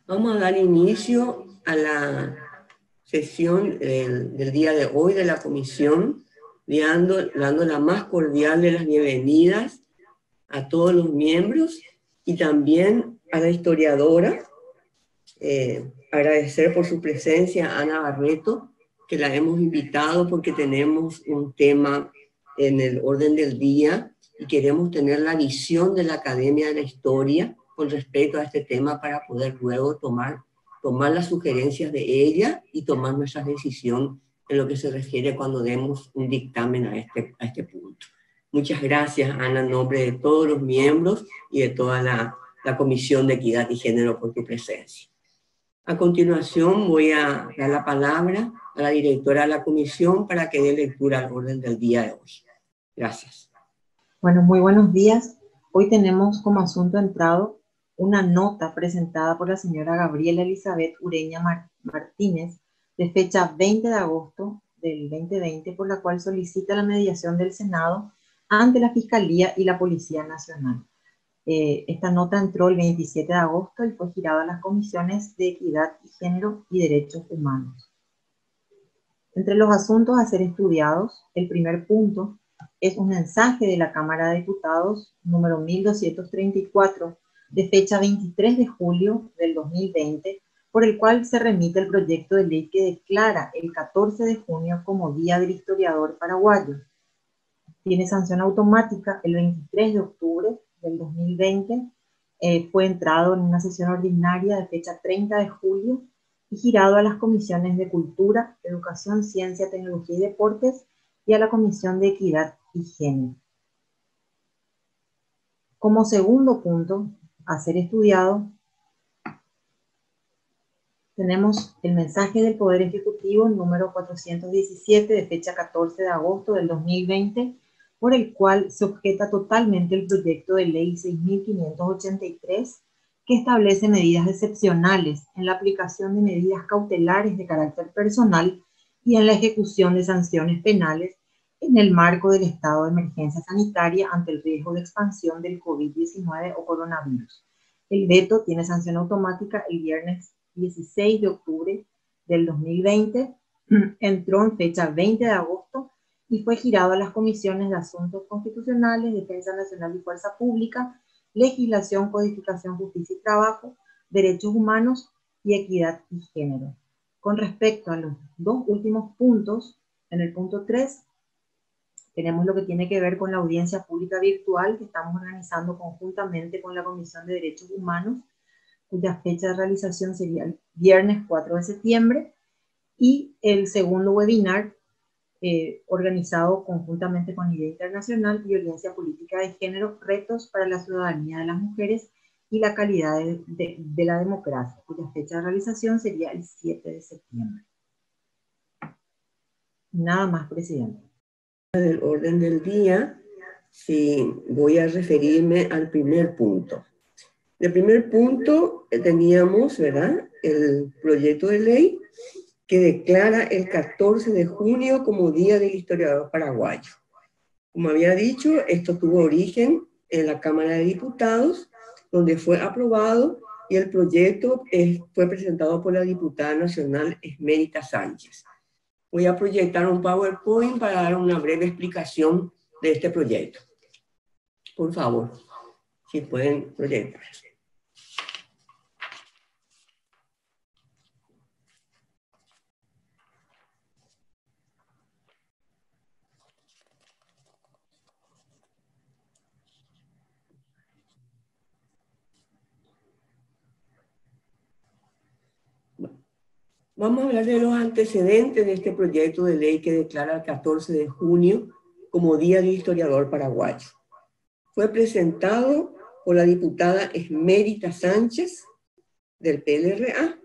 Vamos a dar inicio a la sesión del día de hoy de la comisión, dando la más cordial de las bienvenidas a todos los miembros y también a la historiadora. Agradecer por su presencia a Ana Barreto, que la hemos invitado porque tenemos un tema en el orden del día y queremos tener la visión de la Academia de la Historia con respecto a este tema para poder luego tomar las sugerencias de ella y tomar nuestra decisión en lo que se refiere cuando demos un dictamen a este punto. Muchas gracias, Ana, en nombre de todos los miembros y de toda la Comisión de Equidad y Género por tu presencia. A continuación voy a dar la palabra a la directora de la comisión para que dé lectura al orden del día de hoy. Gracias. Bueno, muy buenos días. Hoy tenemos como asunto entrado una nota presentada por la señora Gabriela Elizabeth Ureña Martínez de fecha 20 de agosto del 2020, por la cual solicita la mediación del Senado ante la Fiscalía y la Policía Nacional. Esta nota entró el 27 de agosto y fue girada a las comisiones de Equidad y Género y Derechos Humanos. Entre los asuntos a ser estudiados, el primer punto es un mensaje de la Cámara de Diputados número 1234 de fecha 23 de julio del 2020, por el cual se remite el proyecto de ley que declara el 14 de junio como Día del Historiador Paraguayo. Tiene sanción automática el 23 de octubre del 2020, fue entrado en una sesión ordinaria de fecha 30 de julio y girado a las comisiones de Cultura, Educación, Ciencia, Tecnología y Deportes y a la Comisión de Equidad y Género. Como segundo punto a ser estudiado, tenemos el mensaje del Poder Ejecutivo número 417 de fecha 14 de agosto del 2020, por el cual se objeta totalmente el proyecto de ley 6.583, que establece medidas excepcionales en la aplicación de medidas cautelares de carácter personal y en la ejecución de sanciones penales en el marco del estado de emergencia sanitaria ante el riesgo de expansión del COVID-19 o coronavirus. El veto tiene sanción automática el viernes 16 de octubre del 2020, entró en fecha 20 de agosto y fue girado a las comisiones de Asuntos Constitucionales, Defensa Nacional y Fuerza Pública, Legislación, Codificación, Justicia y Trabajo, Derechos Humanos y Equidad y Género. Con respecto a los dos últimos puntos, en el punto 3, tenemos lo que tiene que ver con la audiencia pública virtual que estamos organizando conjuntamente con la Comisión de Derechos Humanos, cuya fecha de realización sería el viernes 4 de septiembre, y el segundo webinar organizado conjuntamente con Idea Internacional, Violencia Política de Género, Retos para la Ciudadanía de las Mujeres y la Calidad de la Democracia, cuya fecha de realización sería el 7 de septiembre. Nada más, presidente. Del orden del día, sí, voy a referirme al primer punto. El primer punto teníamos, ¿verdad?, el proyecto de ley que declara el 14 de junio como Día del Historiador Paraguayo. Como había dicho, esto tuvo origen en la Cámara de Diputados, donde fue aprobado y el proyecto fue presentado por la diputada nacional Esmérita Sánchez. Voy a proyectar un PowerPoint para dar una breve explicación de este proyecto. Por favor, si pueden proyectar. Vamos a hablar de los antecedentes de este proyecto de ley que declara el 14 de junio como Día del Historiador Paraguayo. Fue presentado por la diputada Esmérita Sánchez del PLRA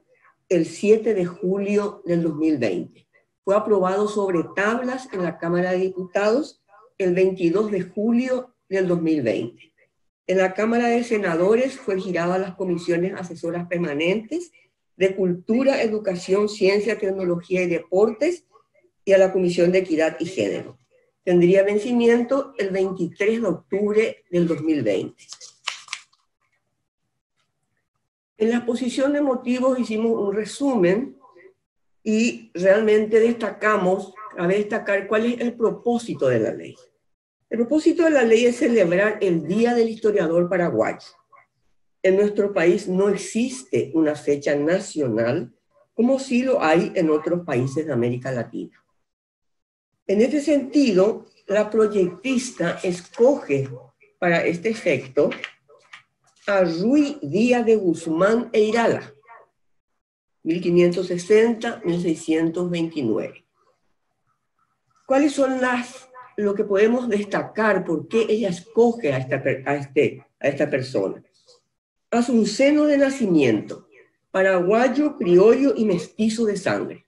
el 7 de julio del 2020. Fue aprobado sobre tablas en la Cámara de Diputados el 22 de julio del 2020. En la Cámara de Senadores fue girado a las comisiones asesoras permanentes de Cultura, Educación, Ciencia, Tecnología y Deportes y a la Comisión de Equidad y Género. Tendría vencimiento el 23 de octubre del 2020. En la exposición de motivos hicimos un resumen y realmente cabe destacar cuál es el propósito de la ley. El propósito de la ley es celebrar el Día del Historiador Paraguayo. En nuestro país no existe una fecha nacional como sí lo hay en otros países de América Latina. En este sentido, la proyectista escoge para este efecto a Ruy Díaz de Guzmán e Irala, 1560-1629. ¿Cuáles son lo que podemos destacar? ¿Por qué ella escoge a esta persona? Asunceno de nacimiento, paraguayo, criollo y mestizo de sangre,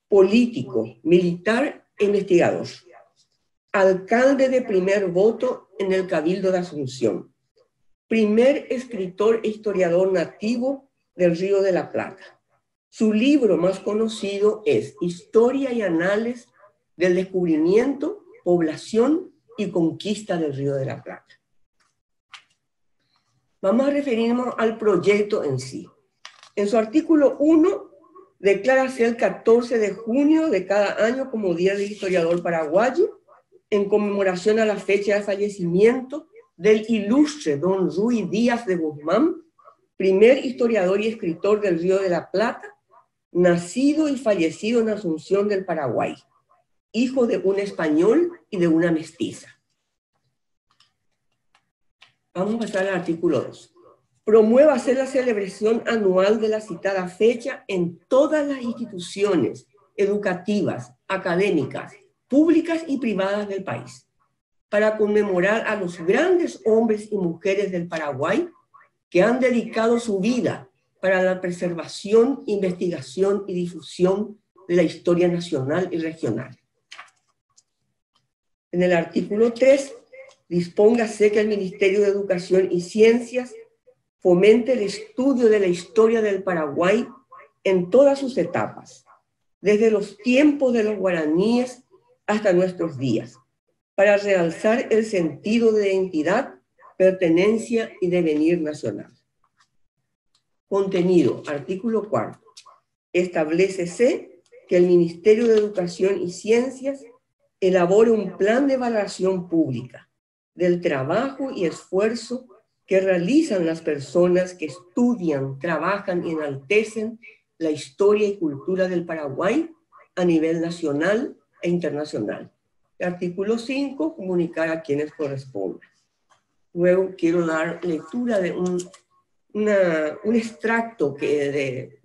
político, militar e investigador, alcalde de primer voto en el Cabildo de Asunción, primer escritor e historiador nativo del Río de la Plata. Su libro más conocido es Historia y Anales del Descubrimiento, Población y Conquista del Río de la Plata. Vamos a referirnos al proyecto en sí. En su artículo 1, declara el 14 de junio de cada año como Día del Historiador Paraguayo, en conmemoración a la fecha de fallecimiento del ilustre don Ruy Díaz de Guzmán, primer historiador y escritor del Río de la Plata, nacido y fallecido en Asunción del Paraguay, hijo de un español y de una mestiza. Vamos a pasar al artículo 2. Promueva hacer la celebración anual de la citada fecha en todas las instituciones educativas, académicas, públicas y privadas del país, para conmemorar a los grandes hombres y mujeres del Paraguay que han dedicado su vida para la preservación, investigación y difusión de la historia nacional y regional. En el artículo 3, dispóngase que el Ministerio de Educación y Ciencias fomente el estudio de la historia del Paraguay en todas sus etapas, desde los tiempos de los guaraníes hasta nuestros días, para realzar el sentido de identidad, pertenencia y devenir nacional. Contenido, artículo 4. Establécese que el Ministerio de Educación y Ciencias elabore un plan de evaluación pública del trabajo y esfuerzo que realizan las personas que estudian, trabajan y enaltecen la historia y cultura del Paraguay a nivel nacional e internacional. Artículo 5, comunicar a quienes correspondan. Luego quiero dar lectura de un extracto de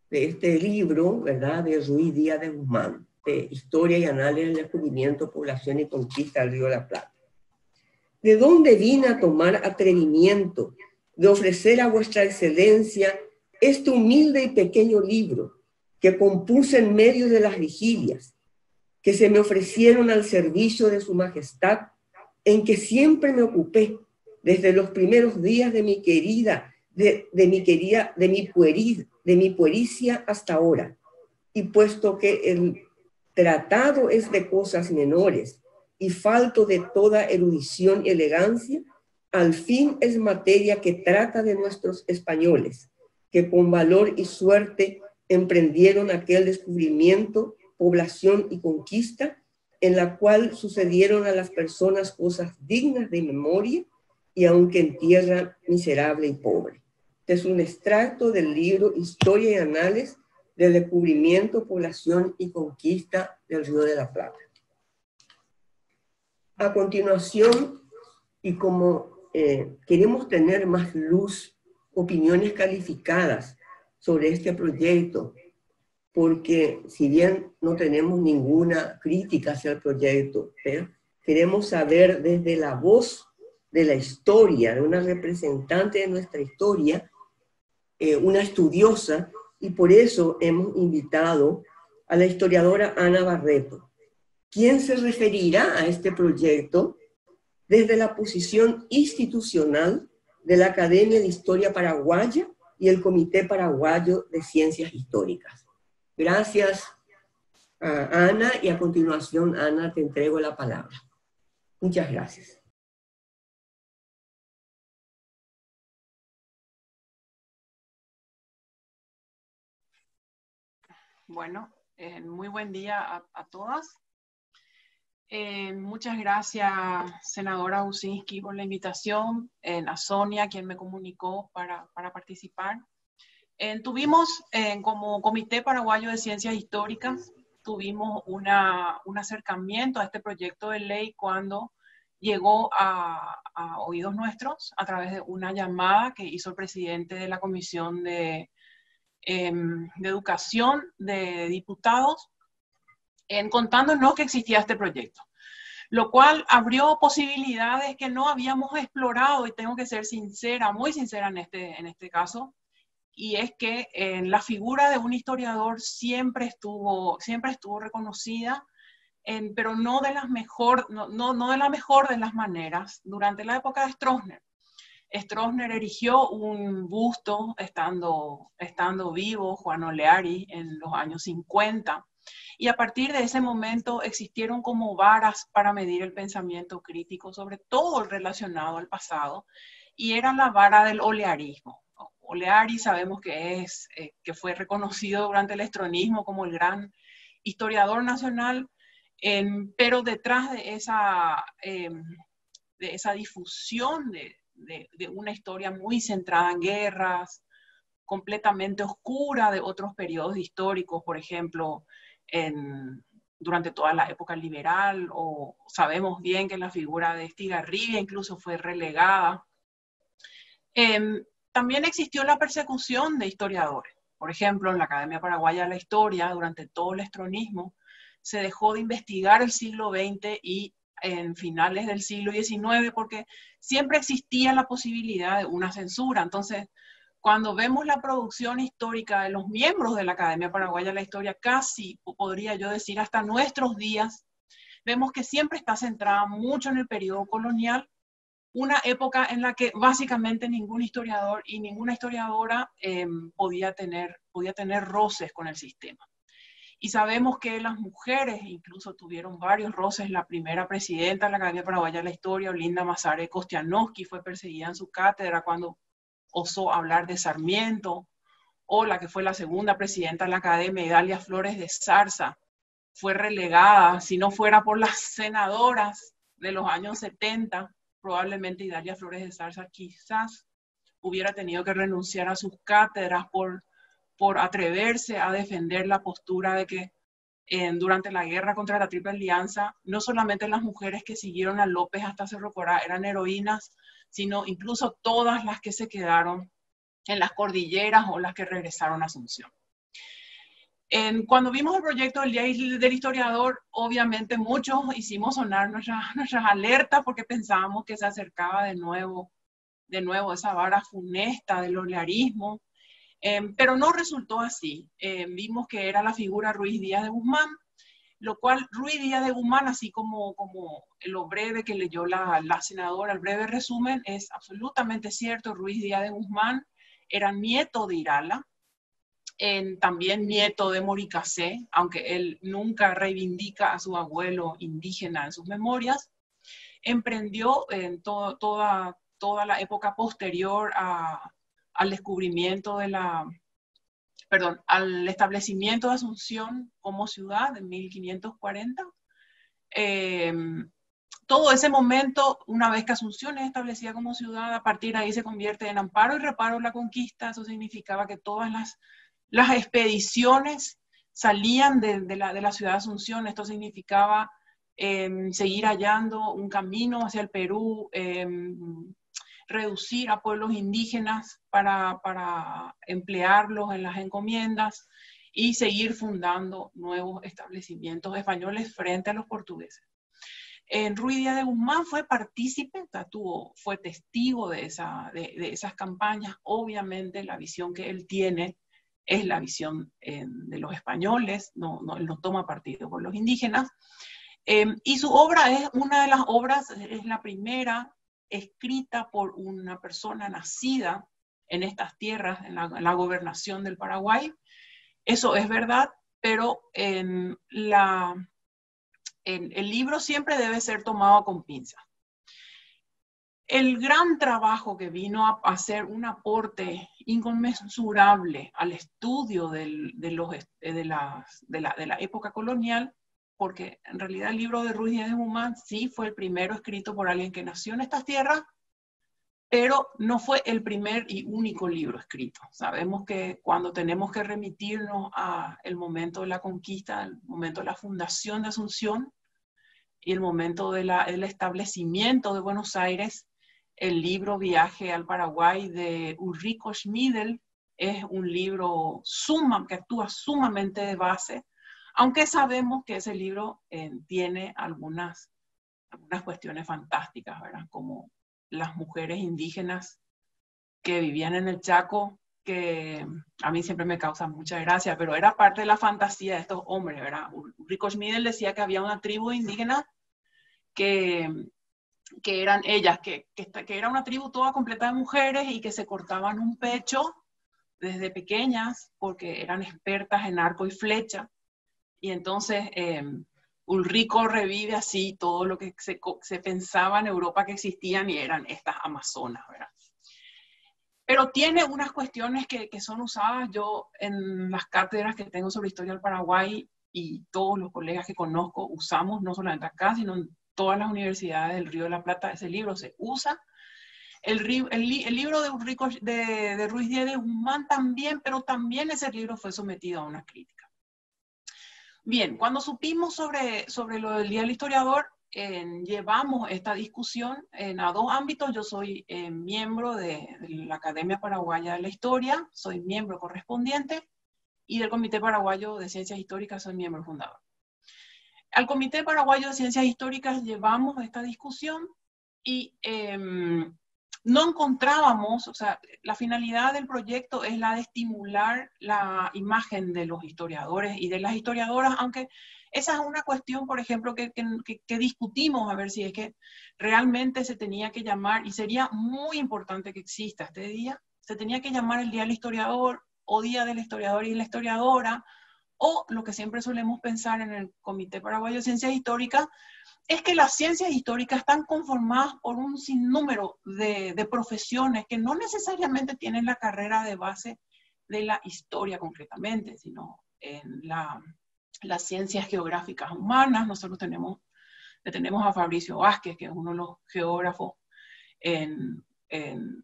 este libro, ¿verdad?, de Ruy Díaz de Guzmán, de Historia y Análisis del Descubrimiento, Población y Conquista del Río de la Plata. ¿De dónde vine a tomar atrevimiento de ofrecer a vuestra excelencia este humilde y pequeño libro que compuse en medio de las vigilias que se me ofrecieron al servicio de su majestad, en que siempre me ocupé desde los primeros días de mi puericia hasta ahora? Y puesto que el tratado es de cosas menores y falto de toda erudición y elegancia, al fin es materia que trata de nuestros españoles, que con valor y suerte emprendieron aquel descubrimiento, población y conquista, en la cual sucedieron a las personas cosas dignas de memoria, y aunque en tierra miserable y pobre. Este es un extracto del libro Historia y Análisis del Descubrimiento, Población y Conquista del Río de la Plata. A continuación, y como queremos tener más luz, opiniones calificadas sobre este proyecto, porque si bien no tenemos ninguna crítica hacia el proyecto, pero queremos saber desde la voz de la historia, de una representante de nuestra historia, una estudiosa, y por eso hemos invitado a la historiadora Ana Barreto, quien se referirá a este proyecto desde la posición institucional de la Academia de Historia Paraguaya y el Comité Paraguayo de Ciencias Históricas. Gracias, Ana, y a continuación, Ana, te entrego la palabra. Muchas gracias. Bueno, muy buen día a todas. Muchas gracias, senadora Usinski, por la invitación, a Sonia, quien me comunicó para participar. Tuvimos, como Comité Paraguayo de Ciencias Históricas, tuvimos un acercamiento a este proyecto de ley cuando llegó a oídos nuestros a través de una llamada que hizo el presidente de la Comisión de Educación de Diputados, contándonos que existía este proyecto, lo cual abrió posibilidades que no habíamos explorado, y tengo que ser sincera, muy sincera en este caso, y es que la figura de un historiador siempre estuvo reconocida, pero no de la mejor de las maneras. Durante la época de Stroessner erigió un busto estando vivo, Juan Oleari, en los años 50, y a partir de ese momento existieron como varas para medir el pensamiento crítico, sobre todo relacionado al pasado, y era la vara del olearismo. Oleari sabemos que fue reconocido durante el estronismo como el gran historiador nacional, pero detrás de esa difusión de una historia muy centrada en guerras, completamente oscura de otros periodos históricos, por ejemplo, durante toda la época liberal, o sabemos bien que la figura de Estigarribia incluso fue relegada. También existió la persecución de historiadores. Por ejemplo, en la Academia Paraguaya de la Historia, durante todo el estronismo, se dejó de investigar el siglo XX y en finales del siglo XIX, porque siempre existía la posibilidad de una censura. Entonces, cuando vemos la producción histórica de los miembros de la Academia Paraguaya de la Historia, casi podría yo decir hasta nuestros días, vemos que siempre está centrada mucho en el periodo colonial, una época en la que básicamente ningún historiador y ninguna historiadora podía tener roces con el sistema. Y sabemos que las mujeres incluso tuvieron varios roces. La primera presidenta de la Academia Paraguaya de la Historia, Olinda Mazare Kostianowski, fue perseguida en su cátedra cuando osó hablar de Sarmiento, o la que fue la segunda presidenta de la Academia, Idalia Flores de Zarza, fue relegada. Si no fuera por las senadoras de los años 70, probablemente Idalia Flores de Zarza quizás hubiera tenido que renunciar a sus cátedras por atreverse a defender la postura de que durante la guerra contra la Triple Alianza, no solamente las mujeres que siguieron a López hasta Cerro Corá eran heroínas, sino incluso todas las que se quedaron en las cordilleras o las que regresaron a Asunción. Cuando vimos el proyecto del Día del Historiador, obviamente muchos hicimos sonar nuestras alertas porque pensábamos que se acercaba de nuevo esa vara funesta del olearismo, pero no resultó así. Vimos que era la figura Ruiz Díaz de Guzmán, lo cual Ruiz Díaz de Guzmán, así como lo breve que leyó la senadora, el breve resumen, es absolutamente cierto. Ruiz Díaz de Guzmán era nieto de Irala, también nieto de Moricacé, aunque él nunca reivindica a su abuelo indígena en sus memorias. Emprendió en toda la época posterior al descubrimiento al establecimiento de Asunción como ciudad en 1540. Todo ese momento, una vez que Asunción es establecida como ciudad, a partir de ahí se convierte en amparo y reparo de la conquista. Eso significaba que todas las expediciones salían de la ciudad de Asunción. Esto significaba seguir hallando un camino hacia el Perú, reducir a pueblos indígenas para emplearlos en las encomiendas y seguir fundando nuevos establecimientos españoles frente a los portugueses. Ruiz Díaz de Guzmán fue partícipe, fue testigo de esas campañas. Obviamente la visión que él tiene es la visión de los españoles, él no toma partido por los indígenas. Y su obra es una de las obras, es la primera escrita por una persona nacida en estas tierras, en la gobernación del Paraguay. Eso es verdad, pero el libro siempre debe ser tomado con pinzas. el gran trabajo que vino a hacer un aporte inconmensurable al estudio de la época colonial, porque en realidad el libro de Ruiz Díaz de Guzmán sí fue el primero escrito por alguien que nació en estas tierras, pero no fue el primer y único libro escrito. Sabemos que cuando tenemos que remitirnos al momento de la conquista, al momento de la fundación de Asunción y el momento del establecimiento de Buenos Aires, el libro Viaje al Paraguay de Ulrico Schmidl es un libro que actúa sumamente de base, aunque sabemos que ese libro tiene algunas cuestiones fantásticas, ¿verdad? Como las mujeres indígenas que vivían en el Chaco, que a mí siempre me causa mucha gracia, pero era parte de la fantasía de estos hombres, ¿verdad? Ulrico Schmidl decía que había una tribu indígena que eran ellas, que era una tribu toda completa de mujeres y que se cortaban un pecho desde pequeñas porque eran expertas en arco y flecha. Y entonces Ulrico revive así todo lo que se pensaba en Europa que existían y eran estas amazonas, ¿verdad? Pero tiene unas cuestiones que son usadas yo en las cátedras que tengo sobre historia del Paraguay, y todos los colegas que conozco usamos, no solamente acá, sino en todas las universidades del Río de la Plata. Ese libro se usa. El libro de Ruiz Díaz de Guzmán también, pero también ese libro fue sometido a una crítica. Bien, cuando supimos sobre lo del Día del Historiador, llevamos esta discusión a dos ámbitos. Yo soy miembro de la Academia Paraguaya de la Historia, soy miembro correspondiente, y del Comité Paraguayo de Ciencias Históricas soy miembro fundador. Al Comité Paraguayo de Ciencias Históricas llevamos esta discusión y no encontrábamos, o sea, la finalidad del proyecto es la de estimular la imagen de los historiadores y de las historiadoras, aunque esa es una cuestión, por ejemplo, que discutimos, a ver si es que realmente se tenía que llamar, y sería muy importante que exista este día, se tenía que llamar el Día del Historiador, o Día del Historiador y la Historiadora, o lo que siempre solemos pensar en el Comité Paraguayo de Ciencias Históricas, es que las ciencias históricas están conformadas por un sinnúmero de profesiones que no necesariamente tienen la carrera de base de la historia concretamente, sino en las ciencias geográficas humanas. Nosotros tenemos a Fabricio Vázquez, que es uno de los geógrafos en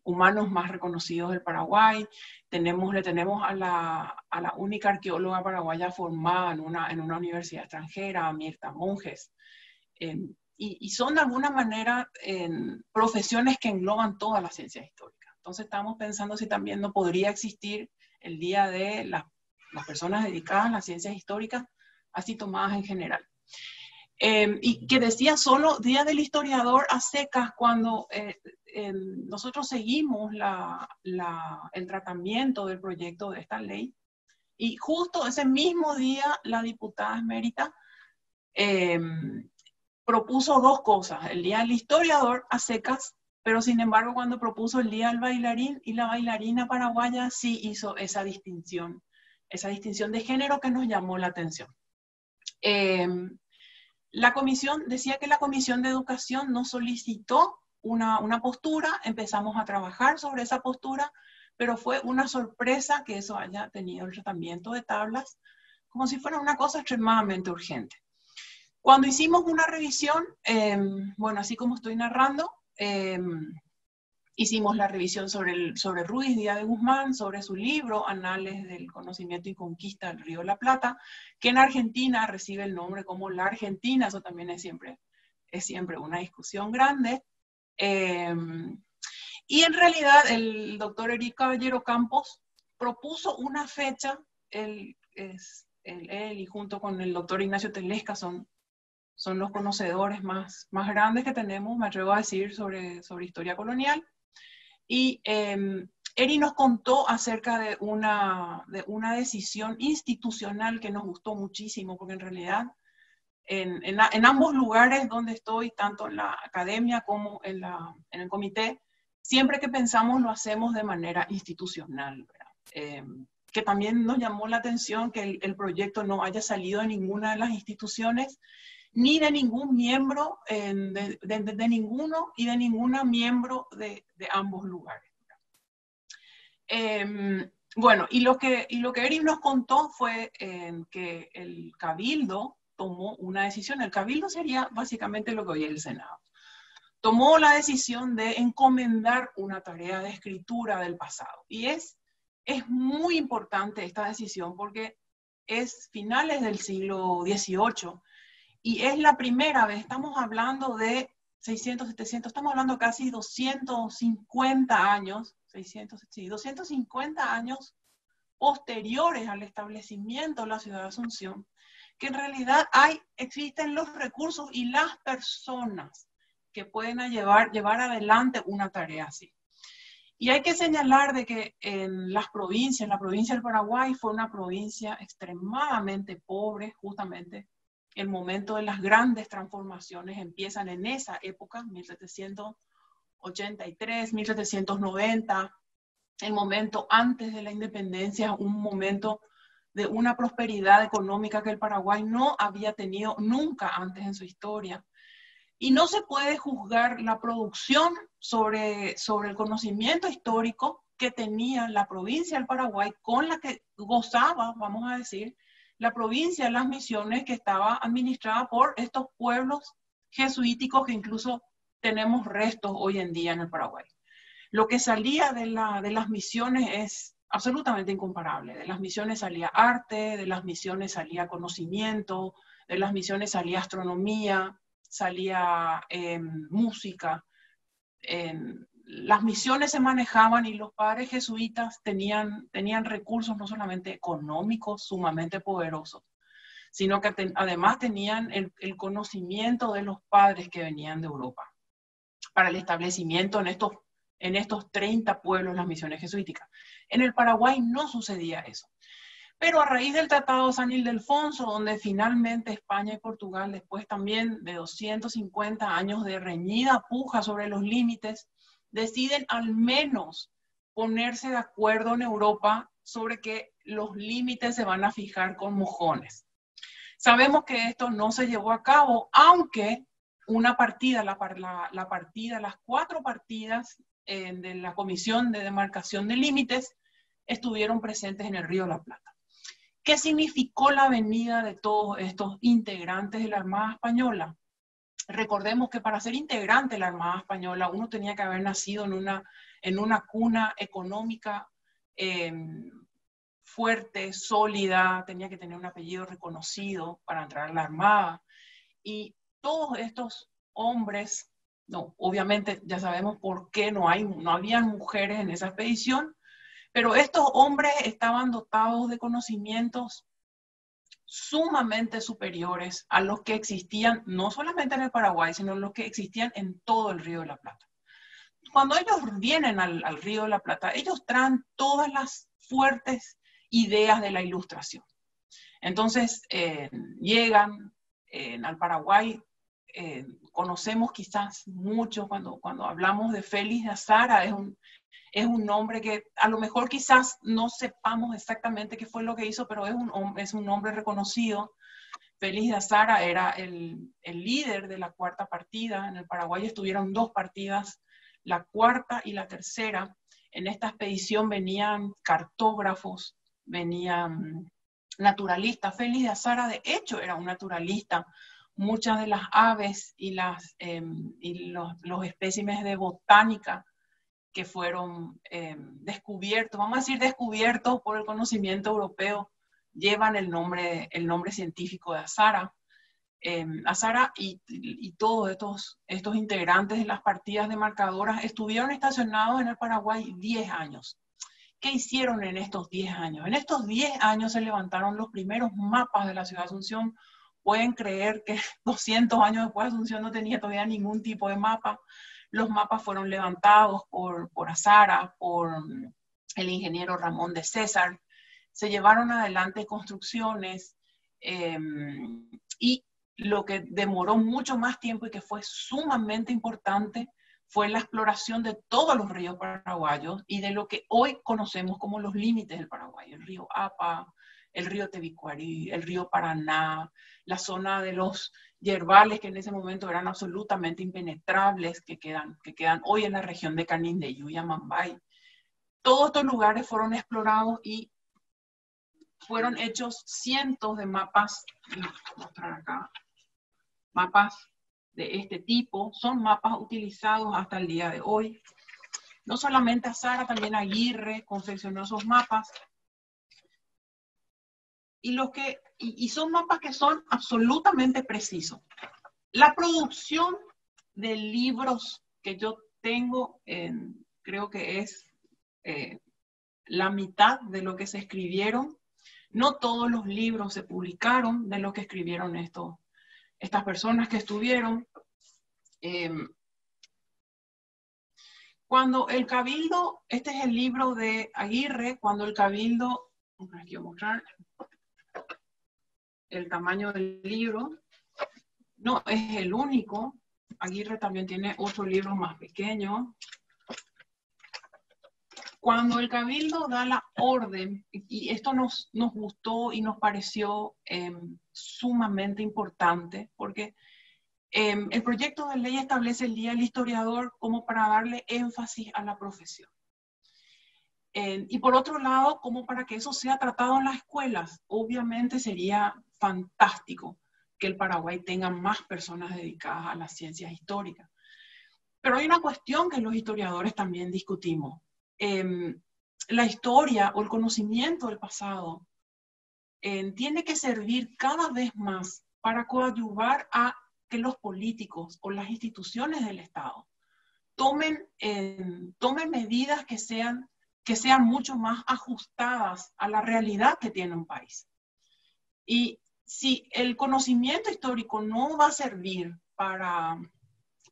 humanos más reconocidos del Paraguay. Le tenemos a la única arqueóloga paraguaya formada en una universidad extranjera, Mirta Monjes. Y son de alguna manera profesiones que engloban todas las ciencias históricas. Entonces estamos pensando si también no podría existir el día de las personas dedicadas a las ciencias históricas, así tomadas en general. Y que decía solo Día del Historiador a secas cuando nosotros seguimos el tratamiento del proyecto de esta ley, y justo ese mismo día la diputada emérita propuso dos cosas: el Día del Historiador a secas, pero sin embargo cuando propuso el Día del Bailarín y la bailarina paraguaya, sí hizo esa distinción de género que nos llamó la atención. La comisión decía que la Comisión de Educación nos solicitó una postura, empezamos a trabajar sobre esa postura, pero fue una sorpresa que eso haya tenido el tratamiento de tablas, como si fuera una cosa extremadamente urgente. Cuando hicimos una revisión, bueno, así como estoy narrando, hicimos la revisión sobre Ruiz Díaz de Guzmán, sobre su libro Anales del Conocimiento y Conquista del Río de la Plata, que en Argentina recibe el nombre como La Argentina. Eso también es siempre una discusión grande. Y en realidad el doctor Eric Caballero Campos propuso una fecha, él y junto con el doctor Ignacio Telesca son los conocedores más grandes que tenemos, me atrevo a decir, sobre historia colonial. Y Eri nos contó acerca de una decisión institucional que nos gustó muchísimo, porque en realidad en ambos lugares donde estoy, tanto en la academia como en el comité, siempre que pensamos lo hacemos de manera institucional, ¿verdad? Que también nos llamó la atención que el proyecto no haya salido de ninguna de las instituciones, ni de ningún miembro, de ninguno y de ninguna miembro de ambos lugares. Bueno, y lo que Eric nos contó fue que el Cabildo tomó una decisión. El Cabildo sería básicamente lo que hoy es el Senado. Tomó la decisión de encomendar una tarea de escritura del pasado. Y es muy importante esta decisión porque es finales del siglo XVIII y es la primera vez, estamos hablando de 600, 700, estamos hablando casi 250 años, 250 años posteriores al establecimiento de la ciudad de Asunción, que en realidad existen los recursos y las personas que pueden llevar adelante una tarea así. Y hay que señalar de que en las provincias, la provincia del Paraguay fue una provincia extremadamente pobre, justamente. El momento de las grandes transformaciones empiezan en esa época, 1783, 1790, el momento antes de la independencia, un momento de una prosperidad económica que el Paraguay no había tenido nunca antes en su historia. Y no se puede juzgar la producción sobre el conocimiento histórico que tenía la provincia del Paraguay con la que gozaba, vamos a decir, la provincia de las Misiones, que estaba administrada por estos pueblos jesuíticos que incluso tenemos restos hoy en día en el Paraguay. Lo que salía de las Misiones es absolutamente incomparable. De las Misiones salía arte, de las Misiones salía conocimiento, de las Misiones salía astronomía, salía música. Las misiones se manejaban y los padres jesuitas tenían recursos no solamente económicos sumamente poderosos, sino que además tenían el conocimiento de los padres que venían de Europa para el establecimiento en estos 30 pueblos, las misiones jesuíticas. En el Paraguay no sucedía eso. Pero a raíz del Tratado de San Ildefonso, donde finalmente España y Portugal, después también de 250 años de reñida puja sobre los límites, deciden al menos ponerse de acuerdo en Europa sobre que los límites se van a fijar con mojones. Sabemos que esto no se llevó a cabo, aunque una partida, las 4 partidas de la Comisión de Demarcación de Límites estuvieron presentes en el Río de la Plata. ¿Qué significó la venida de todos estos integrantes de la Armada Española? Recordemos que para ser integrante de la Armada Española uno tenía que haber nacido en una cuna económica fuerte, sólida, tenía que tener un apellido reconocido para entrar a la Armada. Y todos estos hombres, obviamente ya sabemos por qué no habían mujeres en esa expedición, pero estos hombres estaban dotados de conocimientos sumamente superiores a los que existían no solamente en el Paraguay, sino los que existían en todo el Río de la Plata. Cuando ellos vienen al Río de la Plata, ellos traen todas las fuertes ideas de la Ilustración. Entonces, llegan al Paraguay, conocemos quizás mucho cuando hablamos de Félix de Azara, es un nombre que a lo mejor quizás no sepamos exactamente qué fue lo que hizo, pero es un nombre reconocido. Félix de Azara era el líder de la 4ª partida. En el Paraguay estuvieron 2 partidas, la 4ª y la 3ª. En esta expedición venían cartógrafos, venían naturalistas. Félix de Azara, de hecho, era un naturalista. Muchas de las aves y los espécimes de botánica que fueron descubiertos, vamos a decir descubiertos por el conocimiento europeo, llevan el nombre científico de Azara. Azara y todos estos integrantes de las partidas demarcadoras estuvieron estacionados en el Paraguay 10 años. ¿Qué hicieron en estos 10 años? En estos 10 años se levantaron los primeros mapas de la ciudad de Asunción. Pueden creer que 200 años después Asunción no tenía todavía ningún tipo de mapa. Los mapas fueron levantados por Azara, por el ingeniero Ramón de César. Se llevaron adelante construcciones y lo que demoró mucho más tiempo y que fue sumamente importante fue la exploración de todos los ríos paraguayos y de lo que hoy conocemos como los límites del Paraguay. El río Apa, el río Tebicuarí, el río Paraná, la zona de los yerbales que en ese momento eran absolutamente impenetrables, que quedan hoy en la región de Canindeyú y Amambay. Todos estos lugares fueron explorados y fueron hechos cientos de mapas. Voy a mostrar acá. Mapas de este tipo, son mapas utilizados hasta el día de hoy. No solamente Azara, también Aguirre confeccionó esos mapas. Y son mapas que son absolutamente precisos. La producción de libros que yo tengo, creo que es la mitad de lo que se escribieron. No todos los libros se publicaron de lo que escribieron estas personas que estuvieron. Cuando el Cabildo, este es el libro de Aguirre, cuando el Cabildo, aquí voy a mostrar el tamaño del libro, no es el único. Aguirre también tiene otro libro más pequeño. Cuando el Cabildo da la orden, y esto nos gustó y nos pareció sumamente importante, porque el proyecto de ley establece el Día del Historiador como para darle énfasis a la profesión. Y por otro lado, como para que eso sea tratado en las escuelas. Obviamente sería fantástico que el Paraguay tenga más personas dedicadas a las ciencias históricas. Pero hay una cuestión que los historiadores también discutimos. La historia o el conocimiento del pasado tiene que servir cada vez más para coadyuvar a que los políticos o las instituciones del Estado tomen medidas que sean mucho más ajustadas a la realidad que tiene un país. Y si el conocimiento histórico no va a servir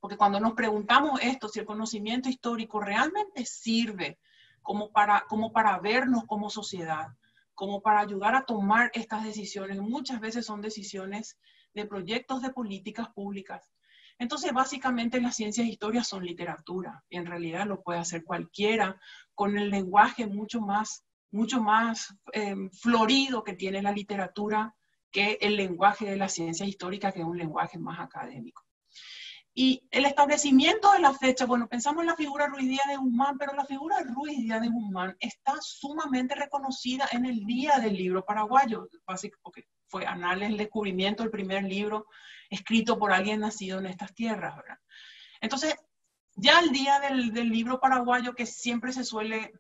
porque cuando nos preguntamos esto, si el conocimiento histórico realmente sirve como para vernos como sociedad, como para ayudar a tomar estas decisiones, muchas veces son decisiones de proyectos de políticas públicas. Entonces, básicamente las ciencias históricas son literatura, y en realidad lo puede hacer cualquiera con el lenguaje mucho más florido que tiene la literatura que el lenguaje de la ciencia histórica, que es un lenguaje más académico. Y el establecimiento de la fecha, bueno, pensamos en la figura Ruiz Díaz de Guzmán, pero la figura de Ruiz Díaz de Guzmán está sumamente reconocida en el Día del Libro Paraguayo, básicamente porque fue Anales del Descubrimiento, el primer libro escrito por alguien nacido en estas tierras, ¿verdad? Entonces, ya el Día del Libro Paraguayo, que siempre suele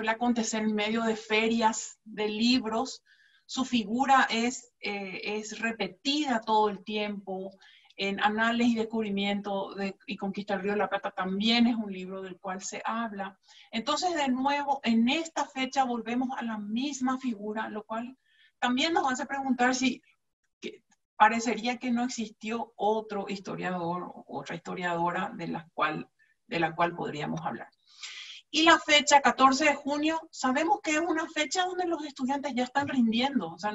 acontecer en medio de ferias de libros, su figura es repetida todo el tiempo. En Anales y Descubrimiento y Conquista del Río de la Plata también es un libro del cual se habla. Entonces, de nuevo, en esta fecha volvemos a la misma figura, lo cual también nos hace preguntar si parecería que no existió otro historiador o otra historiadora de la cual podríamos hablar. Y la fecha, 14 de junio, sabemos que es una fecha donde los estudiantes ya están rindiendo. O sea,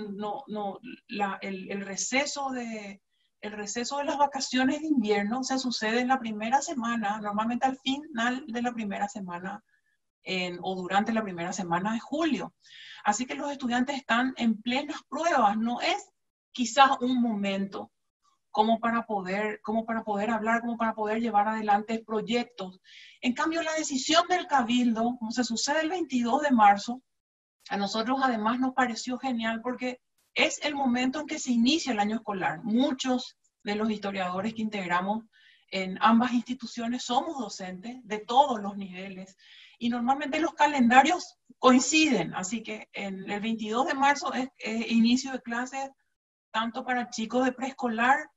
el receso de las vacaciones de invierno se sucede en la primera semana, normalmente al final de la primera semana o durante la primera semana de julio. Así que los estudiantes están en plenas pruebas. No es quizás un momento como para poder hablar, como para poder llevar adelante proyectos. En cambio, la decisión del Cabildo, como se sucede el 22 de marzo, a nosotros además nos pareció genial porque es el momento en que se inicia el año escolar. Muchos de los historiadores que integramos en ambas instituciones somos docentes de todos los niveles y normalmente los calendarios coinciden, así que el 22 de marzo es inicio de clases tanto para chicos de preescolar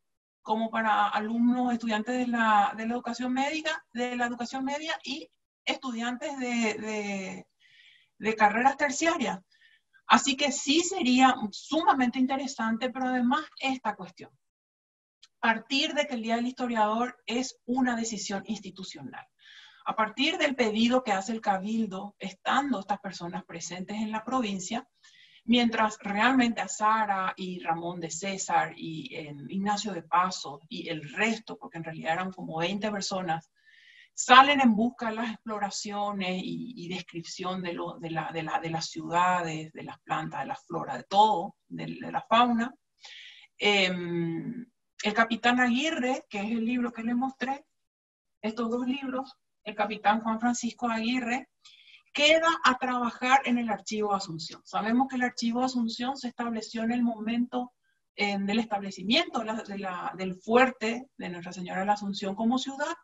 como para alumnos, estudiantes de la educación media y estudiantes de carreras terciarias. Así que sí sería sumamente interesante, pero además esta cuestión. Partir de que el Día del Historiador es una decisión institucional. A partir del pedido que hace el Cabildo, estando estas personas presentes en la provincia, mientras realmente Azara y Ramón de César y Ignacio de Paso y el resto, porque en realidad eran como 20 personas, salen en busca de las exploraciones y descripción de las ciudades, de las plantas, de la flora, de todo, de la fauna. El capitán Aguirre, que es el libro que les mostré, estos dos libros, el capitán Juan Francisco Aguirre, queda a trabajar en el Archivo de Asunción. Sabemos que el Archivo de Asunción se estableció en el momento del establecimiento del fuerte de Nuestra Señora de la Asunción como ciudad,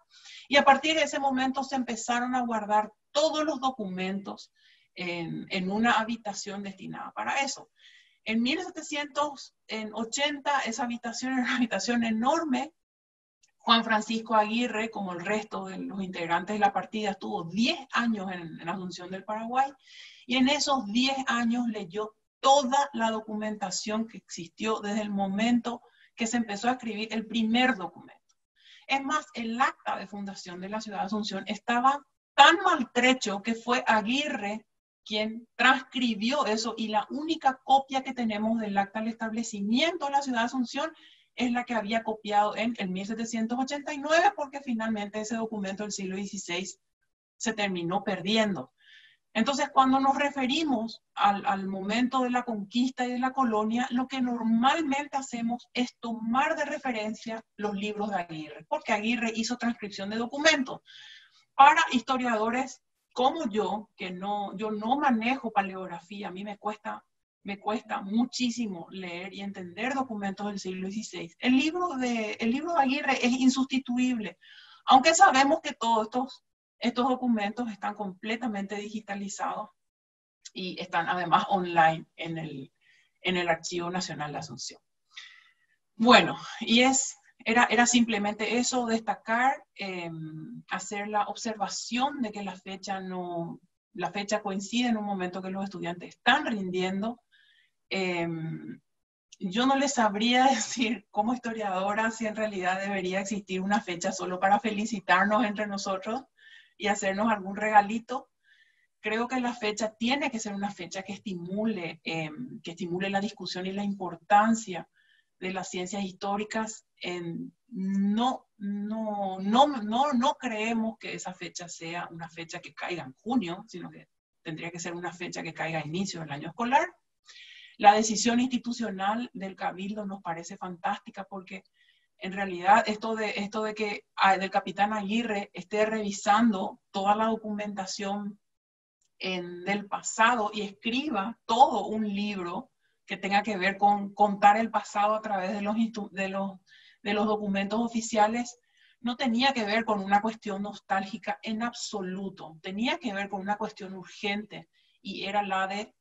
y a partir de ese momento se empezaron a guardar todos los documentos en una habitación destinada para eso. En 1780 esa habitación era una habitación enorme. Juan Francisco Aguirre, como el resto de los integrantes de la partida, estuvo 10 años en Asunción del Paraguay, y en esos 10 años leyó toda la documentación que existió desde el momento que se empezó a escribir el primer documento. Es más, el acta de fundación de la ciudad de Asunción estaba tan maltrecho que fue Aguirre quien transcribió eso, y la única copia que tenemos del acta del establecimiento de la ciudad de Asunción es la que había copiado en el 1789, porque finalmente ese documento del siglo XVI se terminó perdiendo. Entonces, cuando nos referimos al momento de la conquista y de la colonia, lo que normalmente hacemos es tomar de referencia los libros de Aguirre, porque Aguirre hizo transcripción de documentos. Para historiadores como yo, yo no manejo paleografía, a mí me cuesta muchísimo leer y entender documentos del siglo XVI. El libro de Aguirre es insustituible, aunque sabemos que todos estos documentos están completamente digitalizados y están además online en el Archivo Nacional de Asunción. Bueno, y era simplemente eso, destacar, hacer la observación de que la fecha coincide en un momento que los estudiantes están rindiendo. Yo no les sabría decir como historiadora si en realidad debería existir una fecha solo para felicitarnos entre nosotros y hacernos algún regalito. Creo que la fecha tiene que ser una fecha que estimule la discusión y la importancia de las ciencias históricas. No creemos que esa fecha sea una fecha que caiga en junio, sino que tendría que ser una fecha que caiga a inicio del año escolar. La decisión institucional del Cabildo nos parece fantástica, porque en realidad esto de que del capitán Aguirre esté revisando toda la documentación del pasado y escriba todo un libro que tenga que ver con contar el pasado a través de los documentos oficiales, no tenía que ver con una cuestión nostálgica en absoluto, tenía que ver con una cuestión urgente, y era la de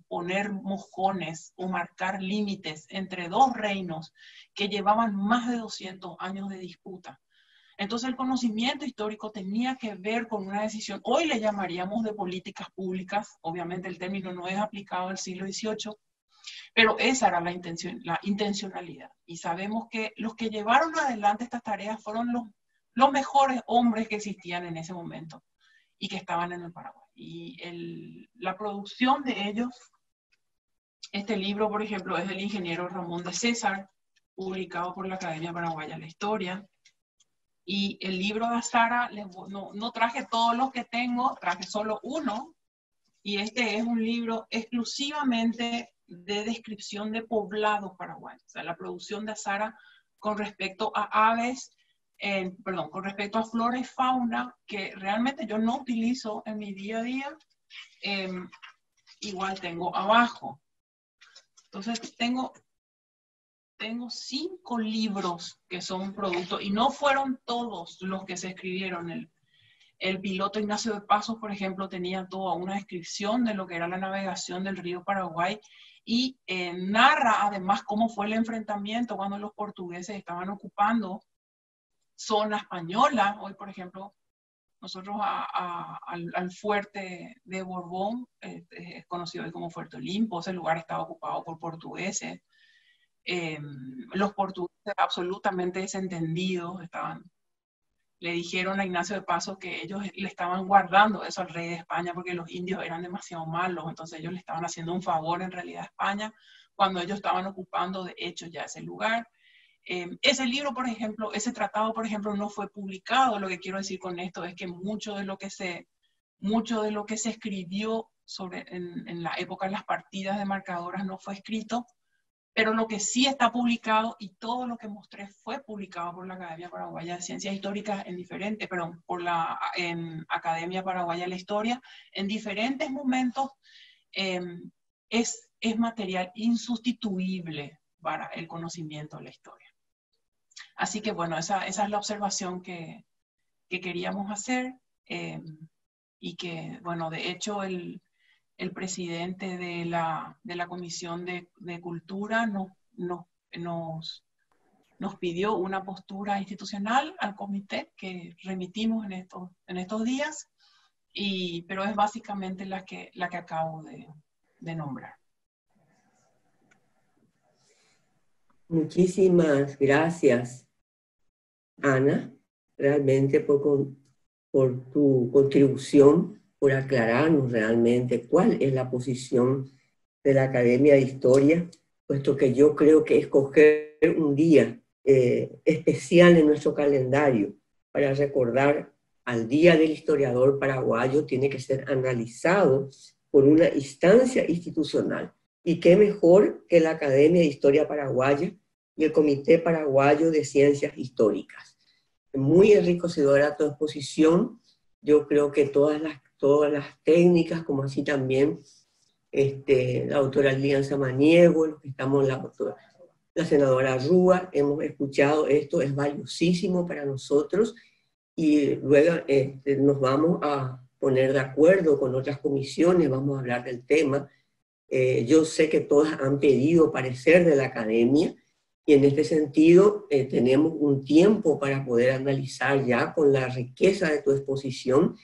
poner mojones o marcar límites entre dos reinos que llevaban más de 200 años de disputa. Entonces el conocimiento histórico tenía que ver con una decisión, hoy le llamaríamos de políticas públicas, obviamente el término no es aplicado al siglo XVIII, pero esa era la intencionalidad. Y sabemos que los que llevaron adelante estas tareas fueron los mejores hombres que existían en ese momento y que estaban en el Paraguay. Y la producción de ellos, este libro, por ejemplo, es del ingeniero Ramón de César, publicado por la Academia Paraguaya de la Historia. Y el libro de Azara, no traje todos los que tengo, traje solo uno. Y este es un libro exclusivamente de descripción de poblados paraguayos. O sea, la producción de Azara con respecto a aves, con respecto a flora y fauna, que realmente yo no utilizo en mi día a día, igual tengo abajo. Entonces tengo 5 libros que son producto, y no fueron todos los que se escribieron. El piloto Ignacio de Pasos, por ejemplo, tenía toda una descripción de lo que era la navegación del río Paraguay, y narra además cómo fue el enfrentamiento cuando los portugueses estaban ocupando zona española. Hoy, por ejemplo, nosotros al fuerte de Borbón, es conocido hoy como Fuerte Olimpo, ese lugar estaba ocupado por portugueses. Los portugueses absolutamente desentendidos le dijeron a Ignacio de Pasos que ellos le estaban guardando eso al rey de España porque los indios eran demasiado malos, entonces ellos le estaban haciendo un favor en realidad a España cuando ellos estaban ocupando de hecho ya ese lugar. Ese libro, por ejemplo, ese tratado, por ejemplo, no fue publicado. Lo que quiero decir con esto es que mucho de lo que se escribió en la época de las partidas de marcadoras no fue escrito, pero lo que sí está publicado, y todo lo que mostré fue publicado por la Academia Paraguaya de Ciencias Históricas por la Academia Paraguaya de la Historia, en diferentes momentos, es material insustituible para el conocimiento de la historia. Así que bueno, esa es la observación que queríamos hacer, y que, bueno, de hecho el presidente de la Comisión de Cultura nos pidió una postura institucional al comité que remitimos en estos días, pero es básicamente la que acabo de nombrar. Muchísimas gracias, Ana, realmente por tu contribución, por aclararnos realmente cuál es la posición de la Academia de Historia, puesto que yo creo que escoger un día especial en nuestro calendario para recordar al Día del Historiador Paraguayo tiene que ser analizado por una instancia institucional. Y qué mejor que la Academia de Historia Paraguaya y el Comité Paraguayo de Ciencias Históricas. Muy enriquecedora tu exposición. Yo creo que todas las técnicas, como así también la doctora Lilian Samaniego, los que estamos, la senadora Rúa, hemos escuchado esto, es valiosísimo para nosotros, y luego nos vamos a poner de acuerdo con otras comisiones, vamos a hablar del tema. Yo sé que todas han pedido parecer de la academia, y en este sentido tenemos un tiempo para poder analizar ya con la riqueza de tu exposición,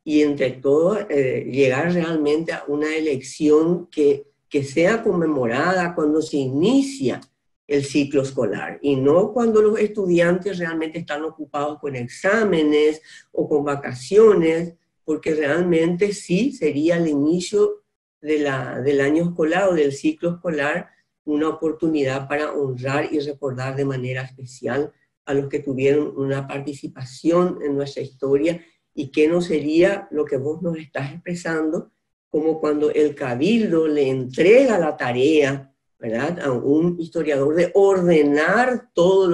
y entre todo llegar realmente a una elección que sea conmemorada cuando se inicia el ciclo escolar, y no cuando los estudiantes realmente están ocupados con exámenes o con vacaciones, porque realmente sí sería el inicio del año escolar o del ciclo escolar una oportunidad para honrar y recordar de manera especial a los que tuvieron una participación en nuestra historia, y que no sería lo que vos nos estás expresando, como cuando el Cabildo le entrega la tarea, ¿verdad?, a un historiador de ordenar todos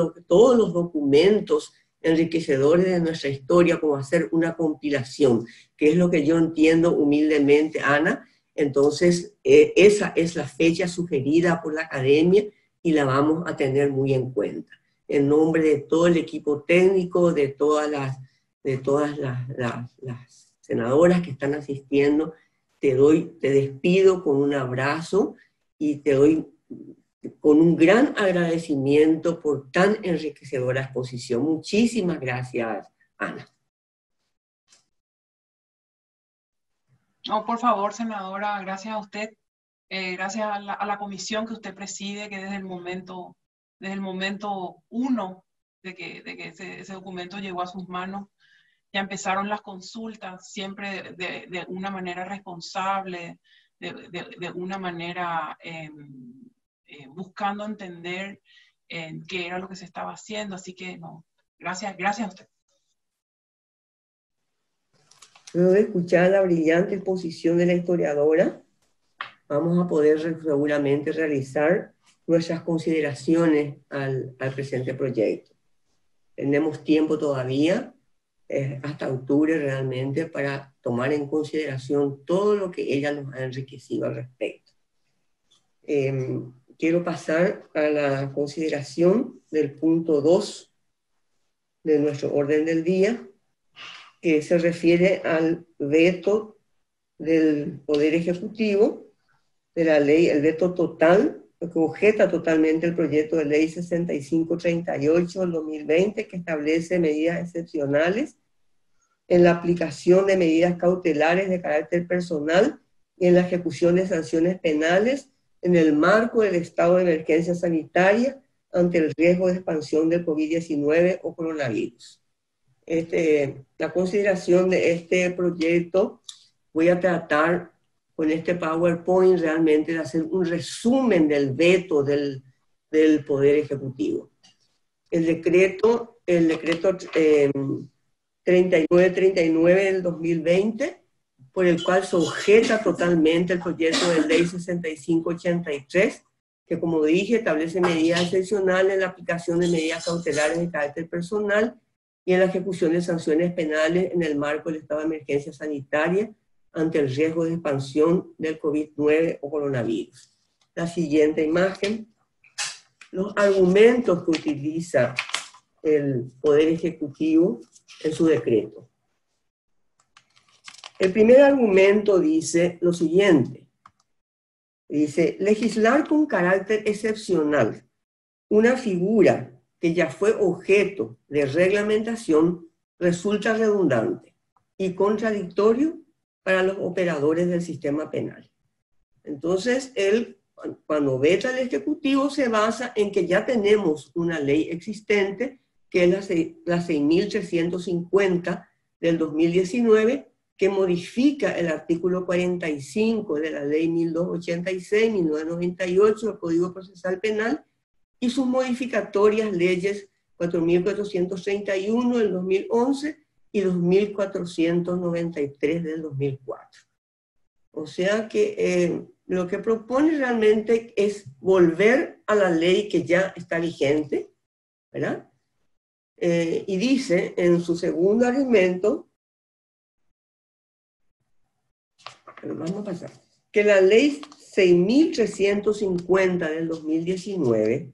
los documentos enriquecedores de nuestra historia, como hacer una compilación, que es lo que yo entiendo humildemente, Ana. Entonces, esa es la fecha sugerida por la academia y la vamos a tener muy en cuenta. En nombre de todo el equipo técnico, de todas las senadoras que están asistiendo, te despido con un abrazo y te doy con un gran agradecimiento por tan enriquecedora exposición. Muchísimas gracias, Ana. No, por favor, senadora, gracias a usted, gracias a la comisión que usted preside, que desde el momento uno de que ese documento llegó a sus manos, ya empezaron las consultas, siempre de una manera responsable, de una manera buscando entender qué era lo que se estaba haciendo. Así que, no, gracias a usted. Luego de escuchar la brillante exposición de la historiadora, vamos a poder seguramente realizar nuestras consideraciones al presente proyecto. Tenemos tiempo todavía, hasta octubre realmente, para tomar en consideración todo lo que ella nos ha enriquecido al respecto. Quiero pasar a la consideración del punto 2 de nuestro orden del día, que se refiere al veto del Poder Ejecutivo de la ley, el veto total, que objeta totalmente el proyecto de ley 6538 del 2020, que establece medidas excepcionales en la aplicación de medidas cautelares de carácter personal y en la ejecución de sanciones penales en el marco del estado de emergencia sanitaria ante el riesgo de expansión del COVID-19 o coronavirus. La consideración de este proyecto, voy a tratar con este PowerPoint realmente de hacer un resumen del veto del Poder Ejecutivo. el decreto 3939 del 2020, por el cual se objeta totalmente el proyecto de ley 6583, que, como dije, establece medidas excepcionales en la aplicación de medidas cautelares de carácter personal y en la ejecución de sanciones penales en el marco del estado de emergencia sanitaria ante el riesgo de expansión del COVID-19 o coronavirus. La siguiente imagen. Los argumentos que utiliza el Poder Ejecutivo en su decreto. El primer argumento dice lo siguiente. Dice, legislar con carácter excepcional una figura que ya fue objeto de reglamentación resulta redundante y contradictorio para los operadores del sistema penal. Entonces, él, cuando veta el Ejecutivo, se basa en que ya tenemos una ley existente, que es la 6.350 del 2019, que modifica el artículo 45 de la ley 1286, 1998 del Código Procesal Penal, y sus modificatorias leyes 4.431 del 2011 y 2.493 del 2004. O sea que lo que propone realmente es volver a la ley que ya está vigente, ¿verdad? Y dice en su segundo argumento, vamos a pasar, que la ley 6.350 del 2019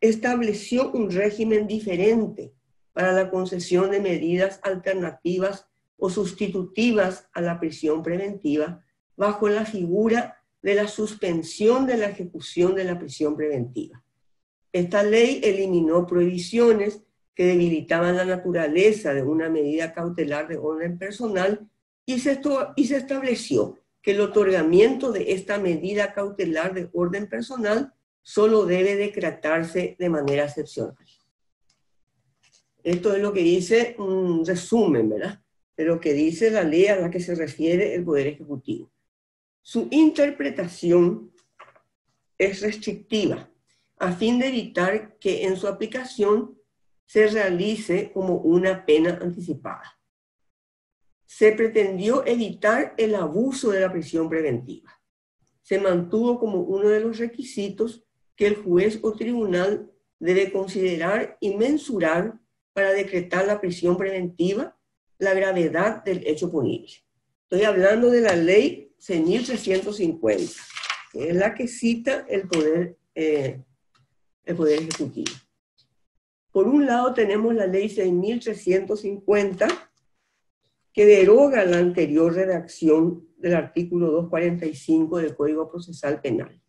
estableció un régimen diferente para la concesión de medidas alternativas o sustitutivas a la prisión preventiva bajo la figura de la suspensión de la ejecución de la prisión preventiva. Esta ley eliminó prohibiciones que debilitaban la naturaleza de una medida cautelar de orden personal y se estableció que el otorgamiento de esta medida cautelar de orden personal solo debe decretarse de manera excepcional. Esto es lo que dice un resumen, ¿verdad?, de lo que dice la ley a la que se refiere el Poder Ejecutivo. Su interpretación es restrictiva, a fin de evitar que en su aplicación se realice como una pena anticipada. Se pretendió evitar el abuso de la prisión preventiva. Se mantuvo como uno de los requisitos que el juez o tribunal debe considerar y mensurar para decretar la prisión preventiva la gravedad del hecho punible. Estoy hablando de la ley 6.350, que es la que cita el Poder Ejecutivo. Por un lado tenemos la ley 6.350, que deroga la anterior redacción del artículo 245 del Código Procesal Penal.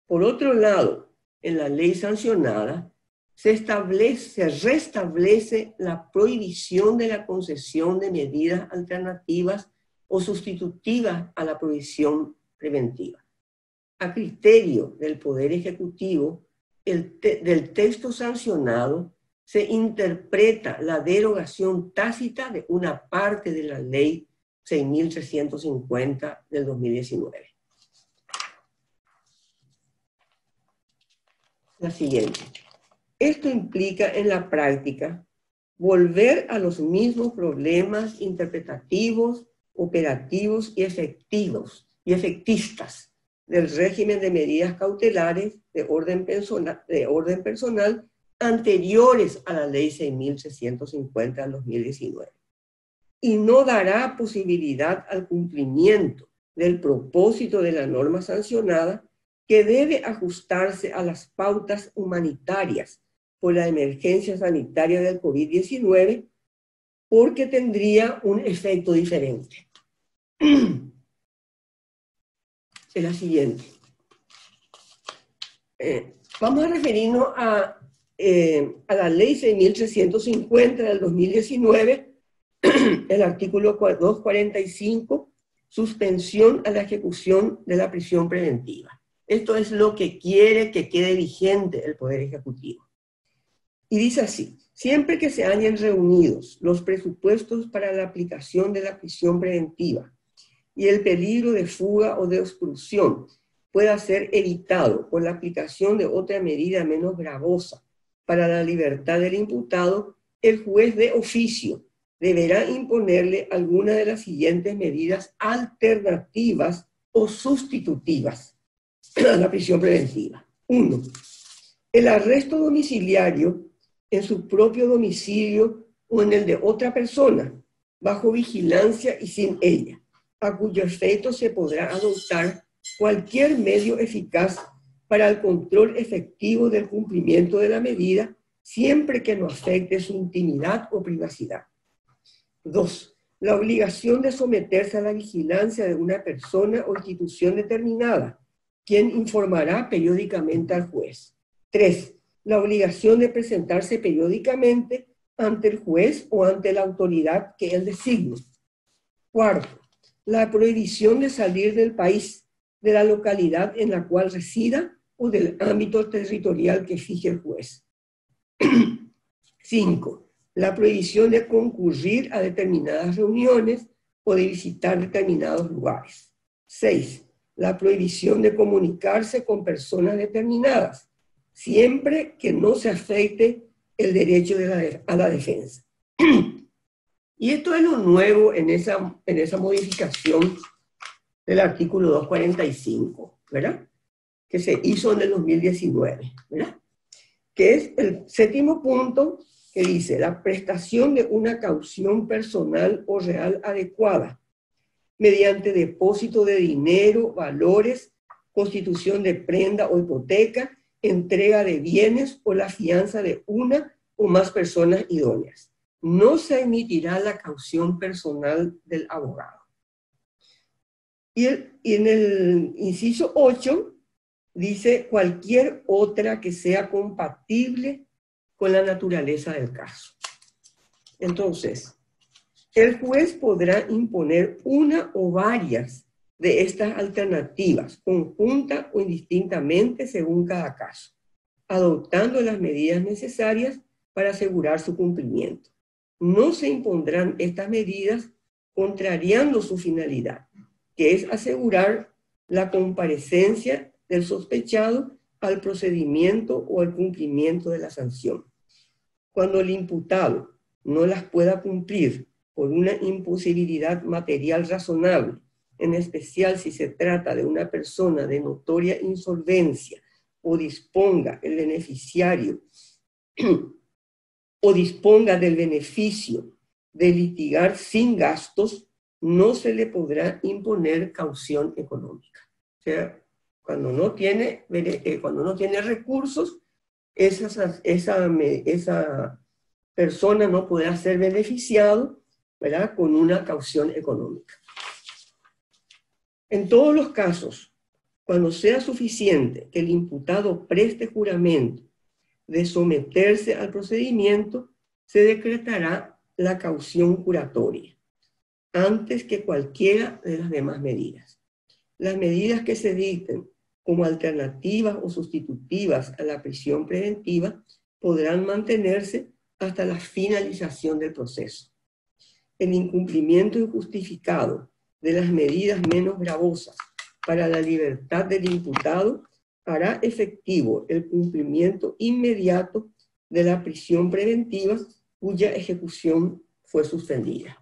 Por otro lado, en la ley sancionada, se restablece la prohibición de la concesión de medidas alternativas o sustitutivas a la prohibición preventiva. A criterio del Poder Ejecutivo, del texto sancionado, se interpreta la derogación tácita de una parte de la ley 6.350 del 2019. La siguiente. Esto implica en la práctica volver a los mismos problemas interpretativos, operativos y efectistas del régimen de medidas cautelares de orden personal anteriores a la ley 6.350 del 2019. Y no dará posibilidad al cumplimiento del propósito de la norma sancionada, que debe ajustarse a las pautas humanitarias por la emergencia sanitaria del COVID-19, porque tendría un efecto diferente. Es la siguiente. Vamos a referirnos a la ley 6.350 del 2019, el artículo 245, suspensión a la ejecución de la prisión preventiva. Esto es lo que quiere que quede vigente el Poder Ejecutivo. Y dice así: siempre que se hayan reunidos los presupuestos para la aplicación de la prisión preventiva y el peligro de fuga o de obstrucción pueda ser evitado por la aplicación de otra medida menos gravosa para la libertad del imputado, el juez de oficio deberá imponerle alguna de las siguientes medidas alternativas o sustitutivas a la prisión preventiva. 1. El arresto domiciliario en su propio domicilio o en el de otra persona, bajo vigilancia y sin ella, a cuyo efecto se podrá adoptar cualquier medio eficaz para el control efectivo del cumplimiento de la medida, siempre que no afecte su intimidad o privacidad. 2. La obligación de someterse a la vigilancia de una persona o institución determinada, quien informará periódicamente al juez. 3. La obligación de presentarse periódicamente ante el juez o ante la autoridad que él designe. 4. La prohibición de salir del país, de la localidad en la cual resida o del ámbito territorial que fije el juez. 5. La prohibición de concurrir a determinadas reuniones o de visitar determinados lugares. 6. La prohibición de comunicarse con personas determinadas, siempre que no se afecte el derecho a la defensa. Y esto es lo nuevo en esa modificación del artículo 245, ¿verdad? Que se hizo en el 2019, ¿verdad? Que es el séptimo punto que dice: la prestación de una caución personal o real adecuada mediante depósito de dinero, valores, constitución de prenda o hipoteca, entrega de bienes o la fianza de una o más personas idóneas. No se emitirá la caución personal del abogado. Y en el inciso 8 dice cualquier otra que sea compatible con la naturaleza del caso. Entonces, el juez podrá imponer una o varias de estas alternativas, conjunta o indistintamente según cada caso, adoptando las medidas necesarias para asegurar su cumplimiento. No se impondrán estas medidas contrariando su finalidad, que es asegurar la comparecencia del sospechado al procedimiento o al cumplimiento de la sanción. Cuando el imputado no las pueda cumplir por una imposibilidad material razonable, en especial si se trata de una persona de notoria insolvencia o disponga el beneficiario o disponga del beneficio de litigar sin gastos, no se le podrá imponer caución económica. O sea, cuando no tiene recursos, esa persona no podrá ser beneficiado, ¿verdad?, con una caución económica. En todos los casos, cuando sea suficiente que el imputado preste juramento de someterse al procedimiento, se decretará la caución juratoria, antes que cualquiera de las demás medidas. Las medidas que se dicten como alternativas o sustitutivas a la prisión preventiva podrán mantenerse hasta la finalización del proceso. El incumplimiento injustificado de las medidas menos gravosas para la libertad del imputado hará efectivo el cumplimiento inmediato de la prisión preventiva cuya ejecución fue suspendida.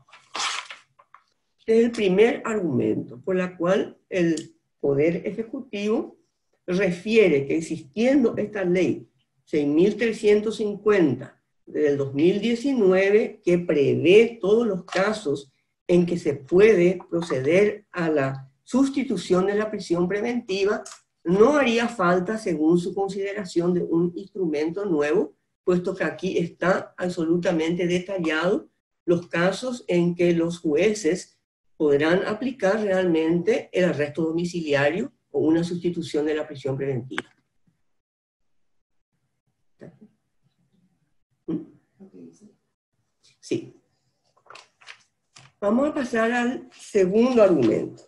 Este es el primer argumento por el cual el Poder Ejecutivo refiere que, existiendo esta ley 6.350 del 2019, que prevé todos los casos en que se puede proceder a la sustitución de la prisión preventiva, no haría falta, según su consideración, de un instrumento nuevo, puesto que aquí está absolutamente detallado los casos en que los jueces podrán aplicar realmente el arresto domiciliario o una sustitución de la prisión preventiva. Sí. Vamos a pasar al segundo argumento.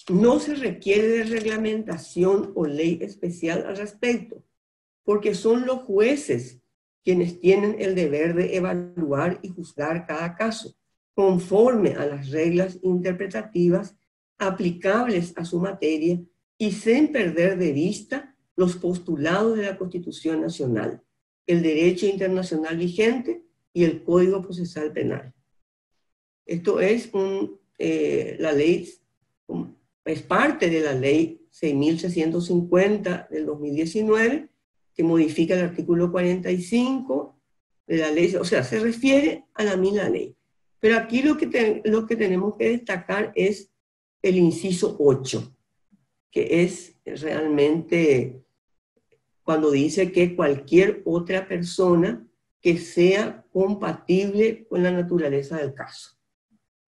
No se requiere de reglamentación o ley especial al respecto, porque son los jueces quienes tienen el deber de evaluar y juzgar cada caso, conforme a las reglas interpretativas aplicables a su materia y sin perder de vista los postulados de la Constitución Nacional, el derecho internacional vigente y el Código Procesal Penal. Esto es la ley, es parte de la ley 6.650 del 2019, que modifica el artículo 45 de la ley, o sea, se refiere a la misma ley. Pero aquí lo que tenemos que destacar es el inciso 8, que es realmente cuando dice que cualquier otra persona que sea compatible con la naturaleza del caso.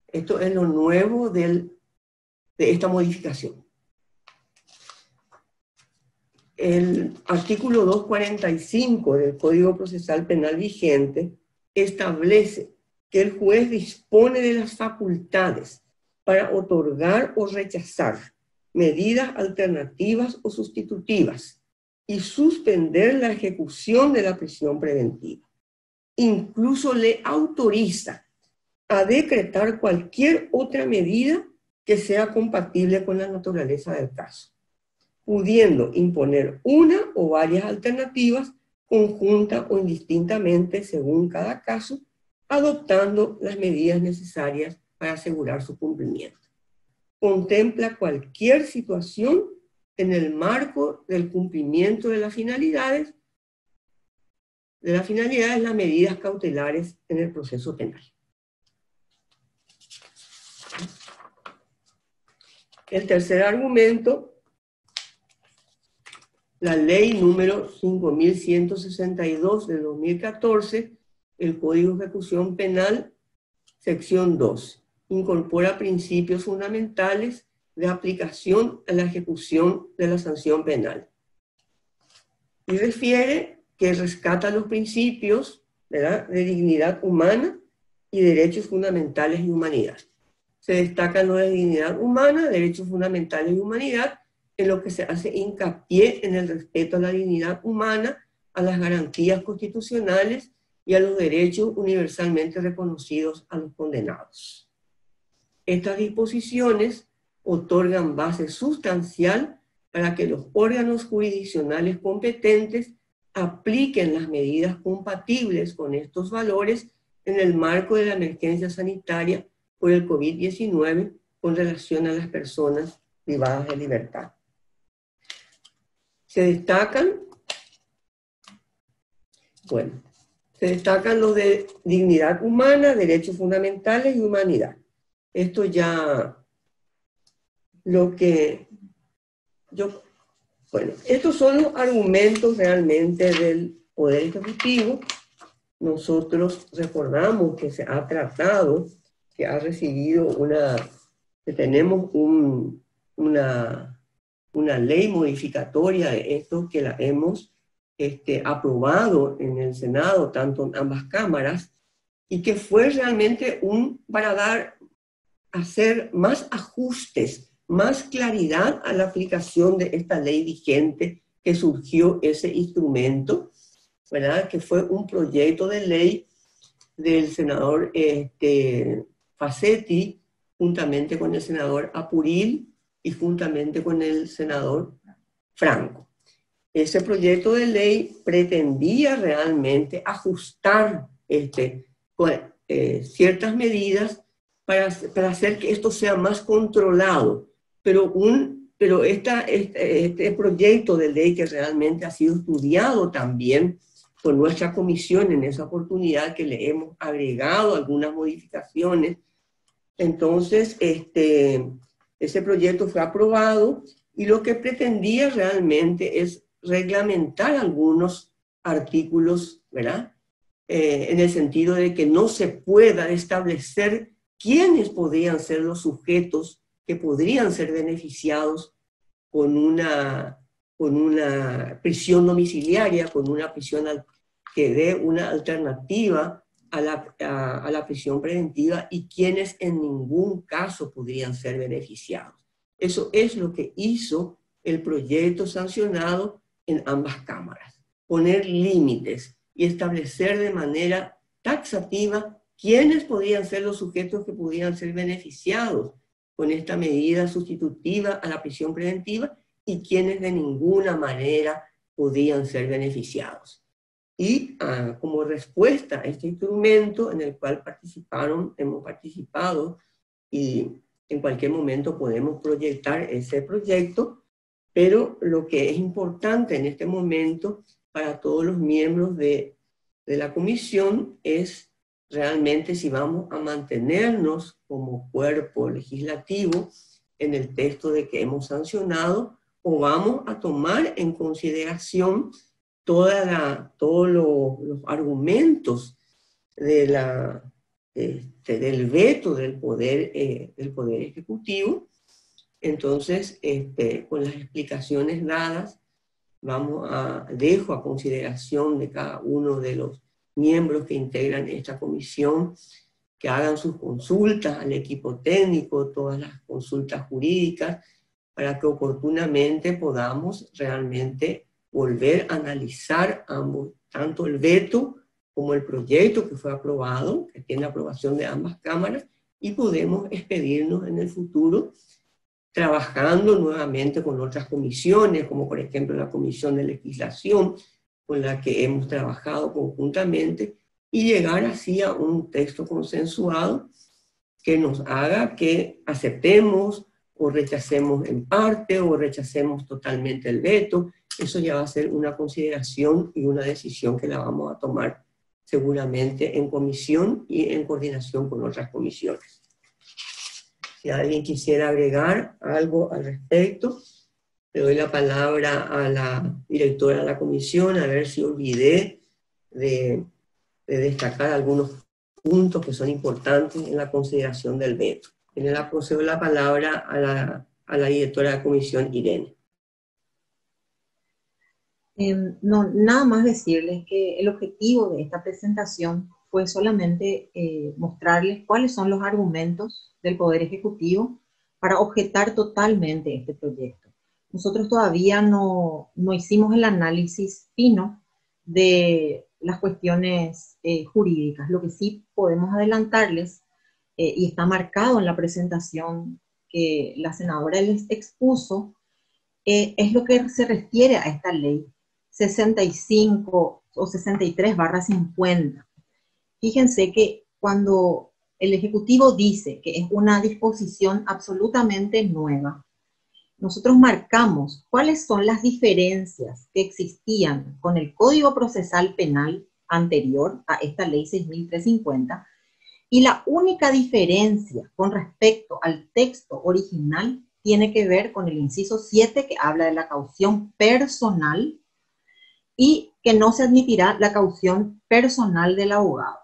Esto es lo nuevo de esta modificación. El artículo 245 del Código Procesal Penal vigente establece que el juez dispone de las facultades para otorgar o rechazar medidas alternativas o sustitutivas y suspender la ejecución de la prisión preventiva. Incluso le autoriza a decretar cualquier otra medida que sea compatible con la naturaleza del caso, pudiendo imponer una o varias alternativas conjunta o indistintamente según cada caso, adoptando las medidas necesarias para asegurar su cumplimiento. Contempla cualquier situación en el marco del cumplimiento de las finalidades, las medidas cautelares en el proceso penal. El tercer argumento, la ley número 5.162 del 2014, el Código de Ejecución Penal, sección 2, incorpora principios fundamentales de aplicación a la ejecución de la sanción penal. Y refiere que rescata los principios, ¿verdad?, de dignidad humana y derechos fundamentales y humanidad. Se destacan los de dignidad humana, derechos fundamentales y humanidad, en lo que se hace hincapié en el respeto a la dignidad humana, a las garantías constitucionales y a los derechos universalmente reconocidos a los condenados. Estas disposiciones otorgan base sustancial para que los órganos jurisdiccionales competentes apliquen las medidas compatibles con estos valores en el marco de la emergencia sanitaria por el COVID-19 con relación a las personas privadas de libertad. Se destacan los de dignidad humana, derechos fundamentales y humanidad. Esto ya estos son los argumentos realmente del Poder Ejecutivo. Nosotros recordamos que se ha tratado, que ha recibido que tenemos una ley modificatoria de esto que la hemos aprobado en el Senado, tanto en ambas cámaras, y que fue realmente para hacer más ajustes, más claridad a la aplicación de esta ley vigente, que surgió ese instrumento, ¿verdad?, que fue un proyecto de ley del senador Facetti, juntamente con el senador Apuril y juntamente con el senador Franco. Ese proyecto de ley pretendía realmente ajustar ciertas medidas para hacer que esto sea más controlado, pero este proyecto de ley, que realmente ha sido estudiado también por nuestra comisión en esa oportunidad, que le hemos agregado algunas modificaciones. Entonces, ese proyecto fue aprobado y lo que pretendía realmente es reglamentar algunos artículos, ¿verdad?, en el sentido de que no se pueda establecer quiénes podrían ser los sujetos que podrían ser beneficiados con una prisión domiciliaria, con una prisión que dé una alternativa a la prisión preventiva, y quienes en ningún caso podrían ser beneficiados. Eso es lo que hizo el proyecto sancionado en ambas cámaras: poner límites y establecer de manera taxativa quiénes podían ser los sujetos que podían ser beneficiados con esta medida sustitutiva a la prisión preventiva y quienes de ninguna manera podían ser beneficiados. Y como respuesta a este instrumento en el cual hemos participado y en cualquier momento podemos proyectar ese proyecto, pero lo que es importante en este momento para todos los miembros de la comisión es realmente si vamos a mantenernos como cuerpo legislativo en el texto de que hemos sancionado o vamos a tomar en consideración todos los argumentos del veto del Poder Ejecutivo. Entonces, con las explicaciones dadas, dejo a consideración de cada uno de los miembros que integran esta comisión que hagan sus consultas al equipo técnico, todas las consultas jurídicas, para que oportunamente podamos realmente volver a analizar ambos, tanto el veto como el proyecto que fue aprobado, que tiene aprobación de ambas cámaras, y podemos expedirnos en el futuro trabajando nuevamente con otras comisiones, como por ejemplo la Comisión de Legislación, con la que hemos trabajado conjuntamente, y llegar así a un texto consensuado que nos haga que aceptemos o rechacemos en parte o rechacemos totalmente el veto. Eso ya va a ser una consideración y una decisión que la vamos a tomar seguramente en comisión y en coordinación con otras comisiones. Si alguien quisiera agregar algo al respecto, le doy la palabra a la directora de la comisión, a ver si olvidé de destacar algunos puntos que son importantes en la consideración del veto. Procedo la palabra a la directora de la comisión, Irene. No, nada más decirles que el objetivo de esta presentación fue solamente mostrarles cuáles son los argumentos del Poder Ejecutivo para objetar totalmente este proyecto. Nosotros todavía no hicimos el análisis fino de las cuestiones jurídicas. Lo que sí podemos adelantarles, y está marcado en la presentación que la senadora les expuso, es lo que se refiere a esta ley 65 o 63/50. Fíjense que cuando el Ejecutivo dice que es una disposición absolutamente nueva, nosotros marcamos cuáles son las diferencias que existían con el Código Procesal Penal anterior a esta ley 6350, y la única diferencia con respecto al texto original tiene que ver con el inciso 7, que habla de la caución personal y que no se admitirá la caución personal del abogado.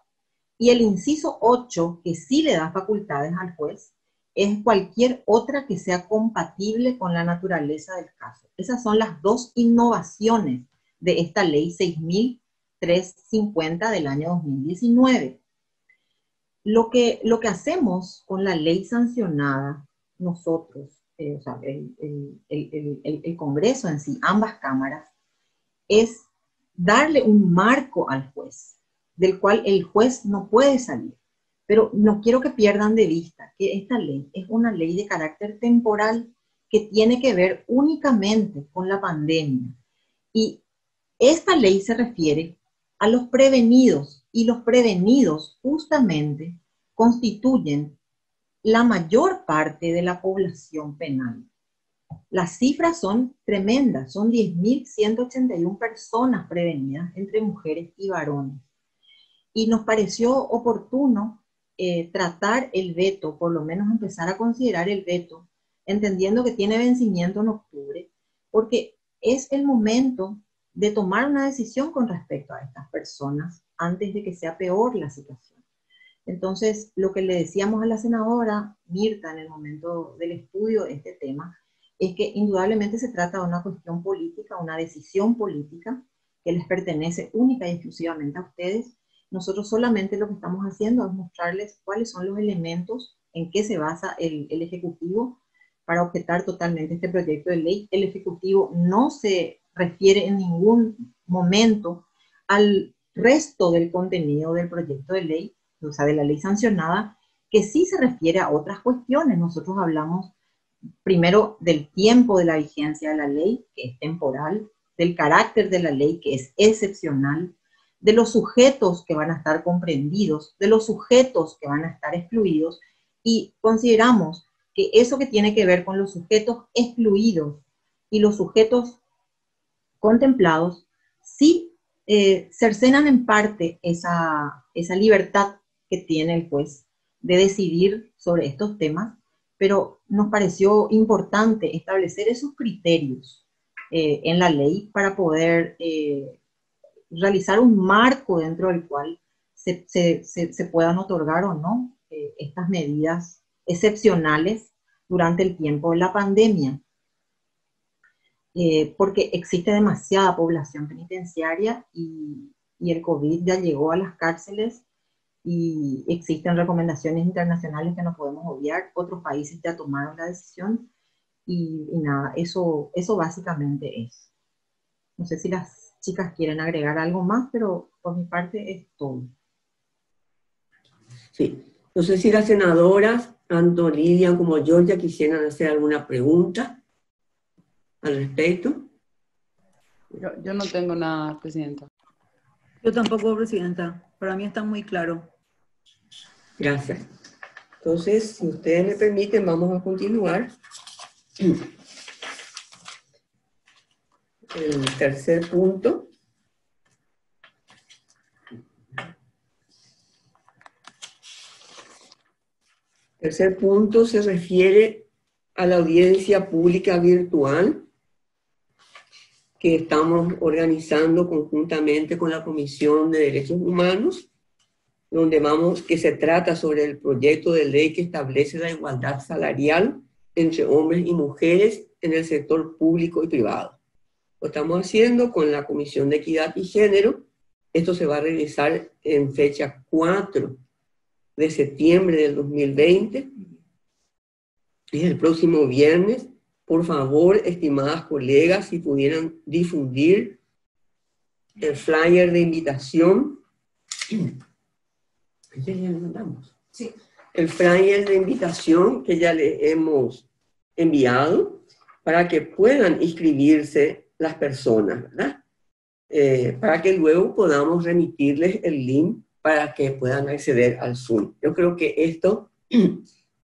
Y el inciso 8, que sí le da facultades al juez, es cualquier otra que sea compatible con la naturaleza del caso. Esas son las dos innovaciones de esta ley 6350 del año 2019. Lo que hacemos con la ley sancionada, nosotros, o sea, el Congreso en sí, ambas cámaras, es darle un marco al juez, del cual el juez no puede salir. Pero no quiero que pierdan de vista que esta ley es una ley de carácter temporal que tiene que ver únicamente con la pandemia. Y esta ley se refiere a los prevenidos, y los prevenidos justamente constituyen la mayor parte de la población penal. Las cifras son tremendas, son 10.181 personas prevenidas entre mujeres y varones. Y nos pareció oportuno tratar el veto, por lo menos empezar a considerar el veto, entendiendo que tiene vencimiento en octubre, porque es el momento de tomar una decisión con respecto a estas personas antes de que sea peor la situación. Entonces, lo que le decíamos a la senadora Mirta en el momento del estudio de este tema, es que indudablemente se trata de una cuestión política, una decisión política que les pertenece única y exclusivamente a ustedes. Nosotros solamente lo que estamos haciendo es mostrarles cuáles son los elementos en que se basa el Ejecutivo para objetar totalmente este proyecto de ley. El Ejecutivo no se refiere en ningún momento al resto del contenido del proyecto de ley, o sea, de la ley sancionada, que sí se refiere a otras cuestiones. Nosotros hablamos primero del tiempo de la vigencia de la ley, que es temporal, del carácter de la ley, que es excepcional, de los sujetos que van a estar comprendidos, de los sujetos que van a estar excluidos, y consideramos que eso que tiene que ver con los sujetos excluidos y los sujetos contemplados, sí cercenan en parte esa libertad que tiene el juez de decidir sobre estos temas, pero nos pareció importante establecer esos criterios en la ley para poder realizar un marco dentro del cual se puedan otorgar o no estas medidas excepcionales durante el tiempo de la pandemia. Porque existe demasiada población penitenciaria y el COVID ya llegó a las cárceles y existen recomendaciones internacionales que no podemos obviar. Otros países ya tomaron la decisión y nada, eso básicamente es. No sé si las chicas quieren agregar algo más, pero por mi parte es todo. Sí, no sé si las senadoras, tanto Lilian como Georgia, quisieran hacer alguna pregunta al respecto. Yo no tengo nada, Presidenta. Yo tampoco, Presidenta. Para mí está muy claro. Gracias. Entonces, si ustedes me permiten, vamos a continuar. El tercer punto. El tercer punto se refiere a la audiencia pública virtual que estamos organizando conjuntamente con la Comisión de Derechos Humanos, que se trata sobre el proyecto de ley que establece la igualdad salarial entre hombres y mujeres en el sector público y privado. Lo estamos haciendo con la Comisión de Equidad y Género. Esto se va a realizar en fecha 4 de septiembre del 2020. Es el próximo viernes. Por favor, estimadas colegas, si pudieran difundir el flyer de invitación. Ya le mandamos. Sí. El flyer de invitación que ya le hemos enviado para que puedan inscribirse las personas, ¿verdad? Para que luego podamos remitirles el link para que puedan acceder al Zoom. Yo creo que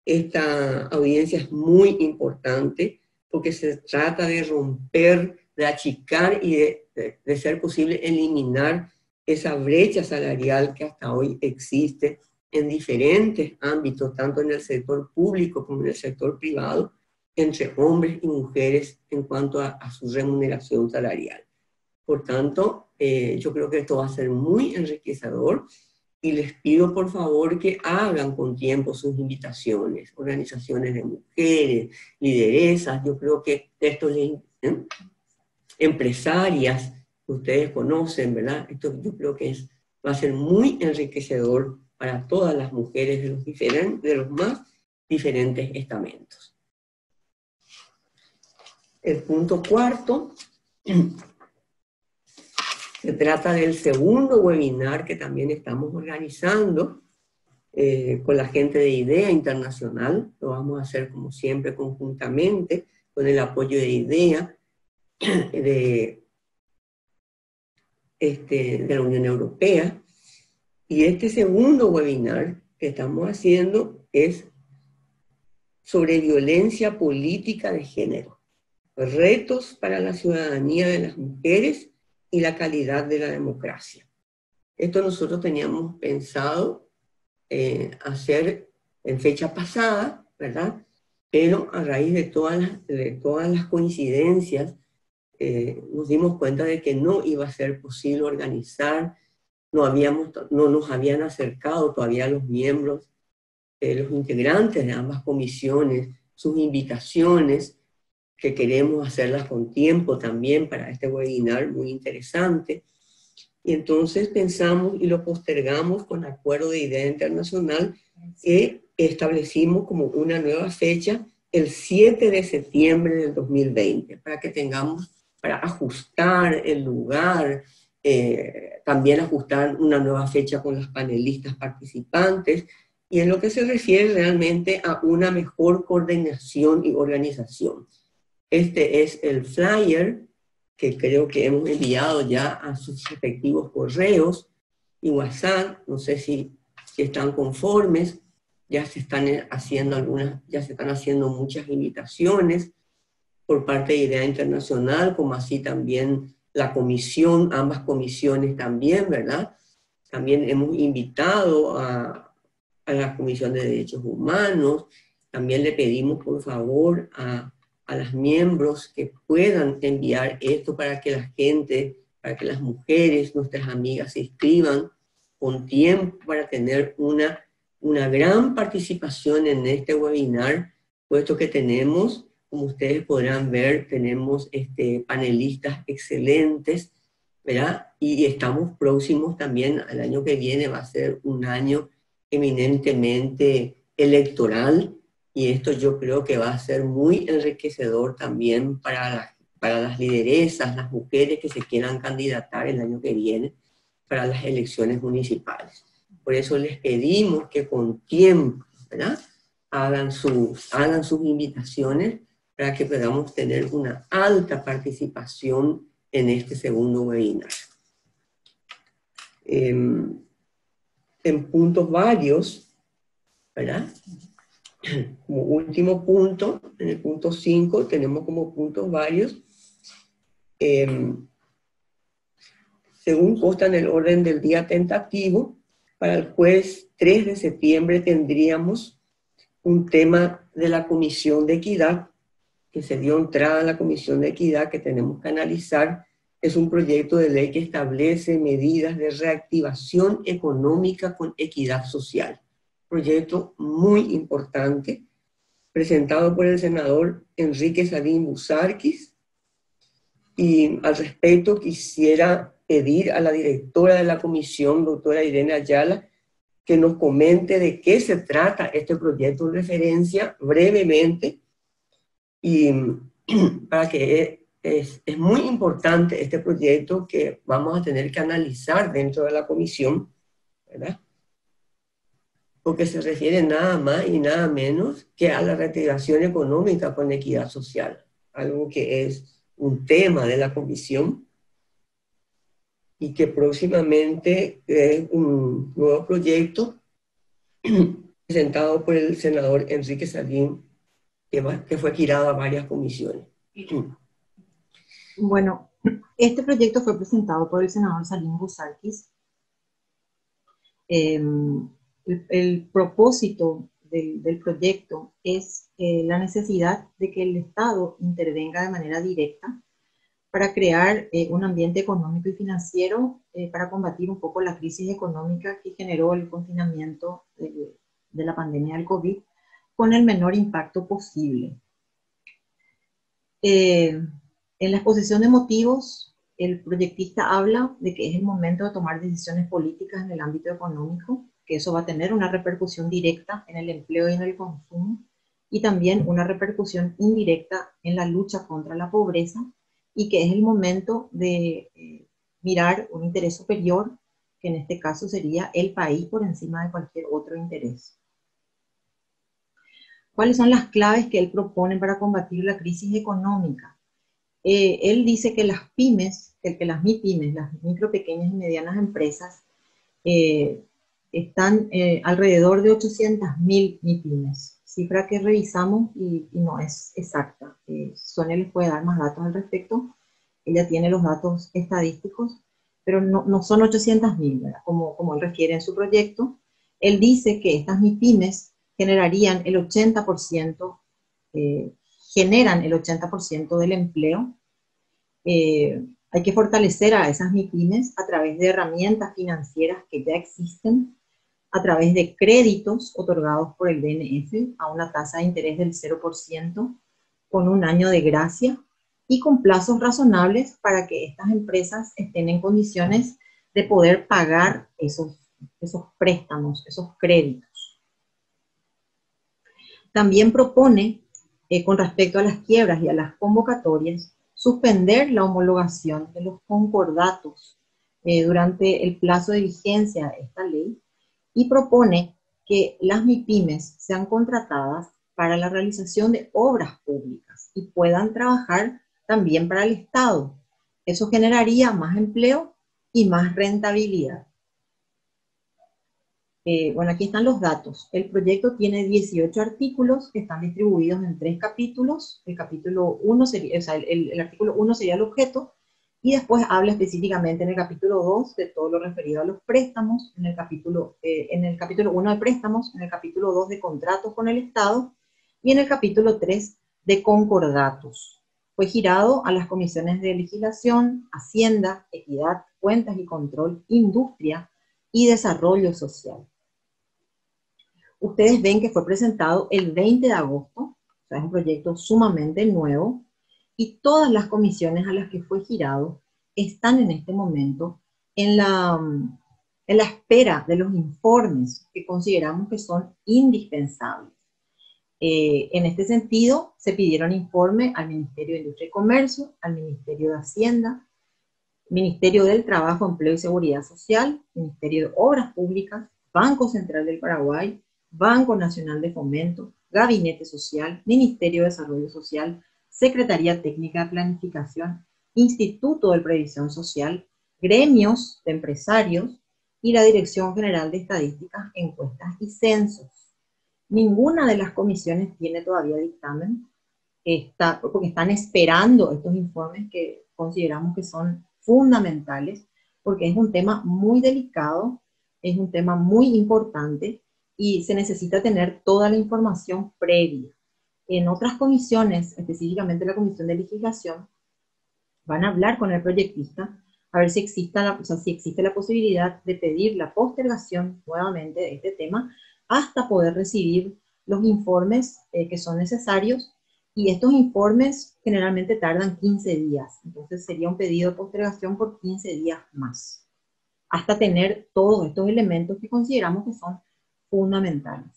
esta audiencia es muy importante porque se trata de romper, de achicar y de ser posible eliminar esa brecha salarial que hasta hoy existe en diferentes ámbitos, tanto en el sector público como en el sector privado, entre hombres y mujeres en cuanto a su remuneración salarial. Por tanto, yo creo que esto va a ser muy enriquecedor y les pido por favor que hagan con tiempo sus invitaciones, organizaciones de mujeres, lideresas, yo creo que esto empresarias que ustedes conocen, ¿verdad? Esto yo creo que va a ser muy enriquecedor para todas las mujeres de los más diferentes estamentos. El punto cuarto se trata del segundo webinar que también estamos organizando con la gente de IDEA Internacional. Lo vamos a hacer como siempre conjuntamente con el apoyo de IDEA de la Unión Europea. Y este segundo webinar que estamos haciendo es sobre violencia política de género, retos para la ciudadanía de las mujeres y la calidad de la democracia. Esto nosotros teníamos pensado hacer en fecha pasada, ¿verdad? Pero a raíz de todas las coincidencias, nos dimos cuenta de que no iba a ser posible organizar, no nos habían acercado todavía los miembros, los integrantes de ambas comisiones, sus invitaciones, que queremos hacerlas con tiempo también para este webinar muy interesante. Y entonces pensamos y lo postergamos con acuerdo de IDEA Internacional que establecimos como una nueva fecha el 7 de septiembre del 2020 para que tengamos, para ajustar el lugar, también ajustar una nueva fecha con los panelistas participantes y en lo que se refiere realmente a una mejor coordinación y organización. Este es el flyer que creo que hemos enviado ya a sus respectivos correos y WhatsApp. No sé si están conformes. Ya se están haciendo muchas invitaciones por parte de IDEA Internacional, como así también la comisión, ambas comisiones también, ¿verdad? También hemos invitado a la Comisión de Derechos Humanos. También le pedimos, por favor, a los miembros que puedan enviar esto para que la gente, para que las mujeres, nuestras amigas, se inscriban con tiempo para tener una gran participación en este webinar, puesto que tenemos, como ustedes podrán ver, tenemos panelistas excelentes, ¿verdad? Y estamos próximos también, al año que viene va a ser un año eminentemente electoral, y esto yo creo que va a ser muy enriquecedor también para las lideresas, las mujeres que se quieran candidatar el año que viene para las elecciones municipales. Por eso les pedimos que con tiempo, ¿verdad?, hagan sus invitaciones para que podamos tener una alta participación en este segundo webinar. En puntos varios, ¿verdad? Como último punto, en el punto 5, tenemos como puntos varios. Según consta en el orden del día tentativo, para el jueves 3 de septiembre tendríamos un tema de la Comisión de Equidad, que se dio entrada a la Comisión de Equidad que tenemos que analizar. Es un proyecto de ley que establece medidas de reactivación económica con equidad social. Proyecto muy importante, presentado por el senador Enrique Sarín Busarquis. Y al respecto quisiera pedir a la directora de la comisión, doctora Irene Ayala, que nos comente de qué se trata este proyecto de referencia brevemente, y para que es muy importante este proyecto que vamos a tener que analizar dentro de la comisión, ¿verdad? Porque se refiere nada más y nada menos que a la reactivación económica con equidad social, algo que es un tema de la comisión y que próximamente es un nuevo proyecto presentado por el senador Enrique Sarín, que fue girado a varias comisiones. Bueno, este proyecto fue presentado por el senador Sarín Busarquis. El propósito del proyecto es la necesidad de que el Estado intervenga de manera directa para crear un ambiente económico y financiero para combatir un poco la crisis económica que generó el confinamiento de la pandemia del COVID con el menor impacto posible. En la exposición de motivos, el proyectista habla de que es el momento de tomar decisiones políticas en el ámbito económico, que eso va a tener una repercusión directa en el empleo y en el consumo, y también una repercusión indirecta en la lucha contra la pobreza, y que es el momento de mirar un interés superior, que en este caso sería el país por encima de cualquier otro interés. ¿Cuáles son las claves que él propone para combatir la crisis económica? Él dice que las pymes, que las MIPYMES, las micro, pequeñas y medianas empresas, están alrededor de 800.000 MIPYMES, cifra que revisamos y no es exacta. Sonia les puede dar más datos al respecto, ella tiene los datos estadísticos, pero no son 800.000, como él refiere en su proyecto. Él dice que estas MIPYMES generarían el 80%, generan el 80% del empleo. Hay que fortalecer a esas MIPYMES a través de herramientas financieras que ya existen, a través de créditos otorgados por el BNF a una tasa de interés del 0%, con un año de gracia y con plazos razonables para que estas empresas estén en condiciones de poder pagar esos préstamos, esos créditos. También propone, con respecto a las quiebras y a las convocatorias, suspender la homologación de los concordatos durante el plazo de vigencia de esta ley, y propone que las MIPYMES sean contratadas para la realización de obras públicas y puedan trabajar también para el Estado. Eso generaría más empleo y más rentabilidad. Bueno, aquí están los datos. El proyecto tiene 18 artículos que están distribuidos en 3 capítulos. El capítulo 1 sería, o sea, el artículo 1 sería el objeto, y después habla específicamente en el capítulo 2 de todo lo referido a los préstamos, en el capítulo 1 de préstamos, en el capítulo 2 de contratos con el Estado, y en el capítulo 3 de concordatos. Fue girado a las comisiones de legislación, Hacienda, Equidad, Cuentas y Control, Industria y Desarrollo Social. Ustedes ven que fue presentado el 20 de agosto, o sea, es un proyecto sumamente nuevo, y todas las comisiones a las que fue girado están en este momento en la espera de los informes que consideramos que son indispensables. En este sentido, se pidieron informes al Ministerio de Industria y Comercio, al Ministerio de Hacienda, Ministerio del Trabajo, Empleo y Seguridad Social, Ministerio de Obras Públicas, Banco Central del Paraguay, Banco Nacional de Fomento, Gabinete Social, Ministerio de Desarrollo Social, Secretaría Técnica de Planificación, Instituto de Previsión Social, gremios de empresarios y la Dirección General de Estadísticas, Encuestas y Censos. Ninguna de las comisiones tiene todavía dictamen, porque están esperando estos informes que consideramos que son fundamentales, porque es un tema muy delicado, es un tema muy importante y se necesita tener toda la información previa. En otras comisiones, específicamente la Comisión de Legislación, van a hablar con el proyectista a ver si existe la posibilidad de pedir la postergación nuevamente de este tema hasta poder recibir los informes que son necesarios, y estos informes generalmente tardan 15 días, entonces sería un pedido de postergación por 15 días más, hasta tener todos estos elementos que consideramos que son fundamentales.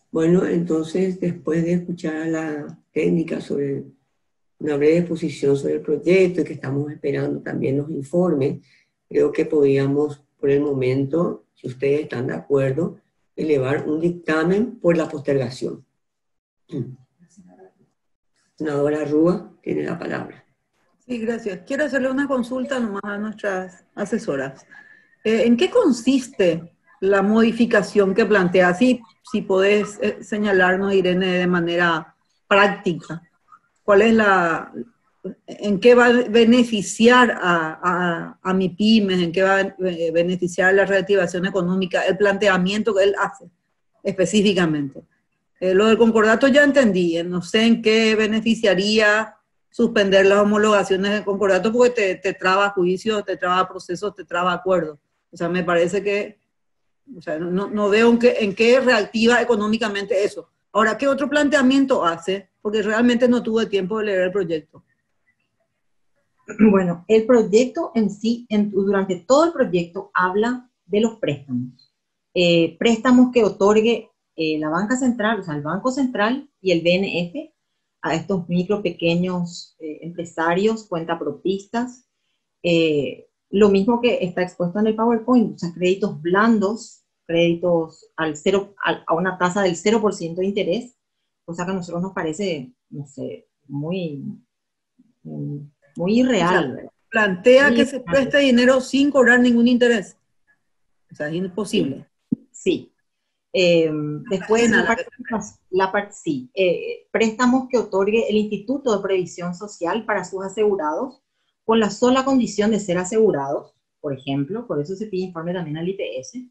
Bueno, entonces, después de escuchar a la técnica sobre una breve exposición sobre el proyecto y que estamos esperando también los informes, creo que podríamos, por el momento, si ustedes están de acuerdo, elevar un dictamen por la postergación. Senadora Rúa tiene la palabra. Sí, gracias. Quiero hacerle una consulta nomás a nuestras asesoras. ¿En qué consiste la modificación que plantea? Si podés señalarnos, Irene, de manera práctica, ¿cuál es en qué va a beneficiar a MIPYMES, en qué va a beneficiar la reactivación económica, el planteamiento que él hace específicamente? Lo del concordato ya entendí, no sé en qué beneficiaría suspender las homologaciones de concordato, porque te traba juicio, te traba procesos, te traba acuerdos. O sea, me parece que, o sea, no veo en qué reactiva económicamente eso. Ahora, ¿qué otro planteamiento hace? Porque realmente no tuve tiempo de leer el proyecto. Bueno, el proyecto en sí, durante todo el proyecto, habla de los préstamos. Préstamos que otorgue la banca central, o sea, el Banco Central y el BNF a estos micro, pequeños empresarios, cuentapropistas. Lo mismo que está expuesto en el PowerPoint, o sea, créditos blandos, créditos a una tasa del 0% de interés, cosa que a nosotros nos parece, no sé, muy irreal. O sea, plantea que se preste dinero sin cobrar ningún interés. O sea, es imposible. Sí. Después, préstamos que otorgue el Instituto de Previsión Social para sus asegurados, con la sola condición de ser asegurados, por ejemplo, por eso se pide informe también al IPS.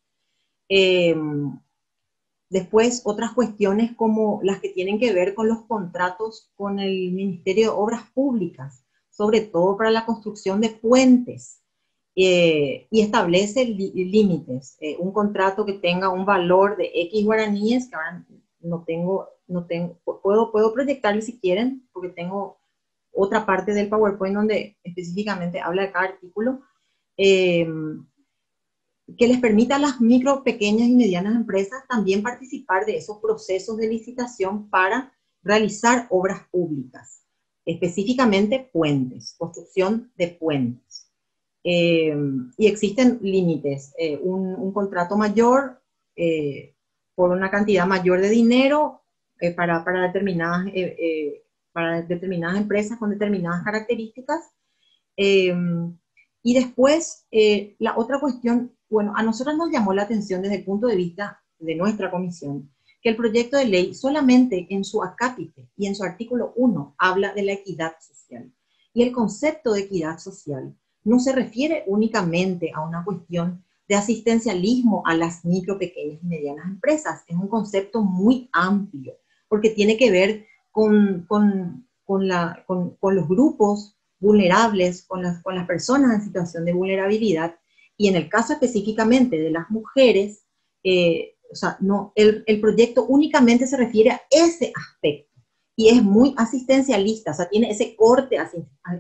Después, otras cuestiones como las que tienen que ver con los contratos con el Ministerio de Obras Públicas, sobre todo para la construcción de puentes, y establece límites. Un contrato que tenga un valor de X guaraníes, que ahora puedo proyectarle si quieren, porque tengo otra parte del PowerPoint donde específicamente habla de cada artículo, que les permita a las micro, pequeñas y medianas empresas también participar de esos procesos de licitación para realizar obras públicas. específicamente puentes, construcción de puentes. Y existen límites, un contrato mayor por una cantidad mayor de dinero para determinadas empresas con determinadas características. Y después, la otra cuestión, bueno, a nosotros nos llamó la atención desde el punto de vista de nuestra comisión, que el proyecto de ley solamente en su acápite y en su artículo 1 habla de la equidad social. Y el concepto de equidad social no se refiere únicamente a una cuestión de asistencialismo a las micro, pequeñas y medianas empresas. Es un concepto muy amplio, porque tiene que ver con los grupos vulnerables, con las personas en situación de vulnerabilidad, y en el caso específicamente de las mujeres, o sea, no, el proyecto únicamente se refiere a ese aspecto, y es muy asistencialista, o sea, tiene ese corte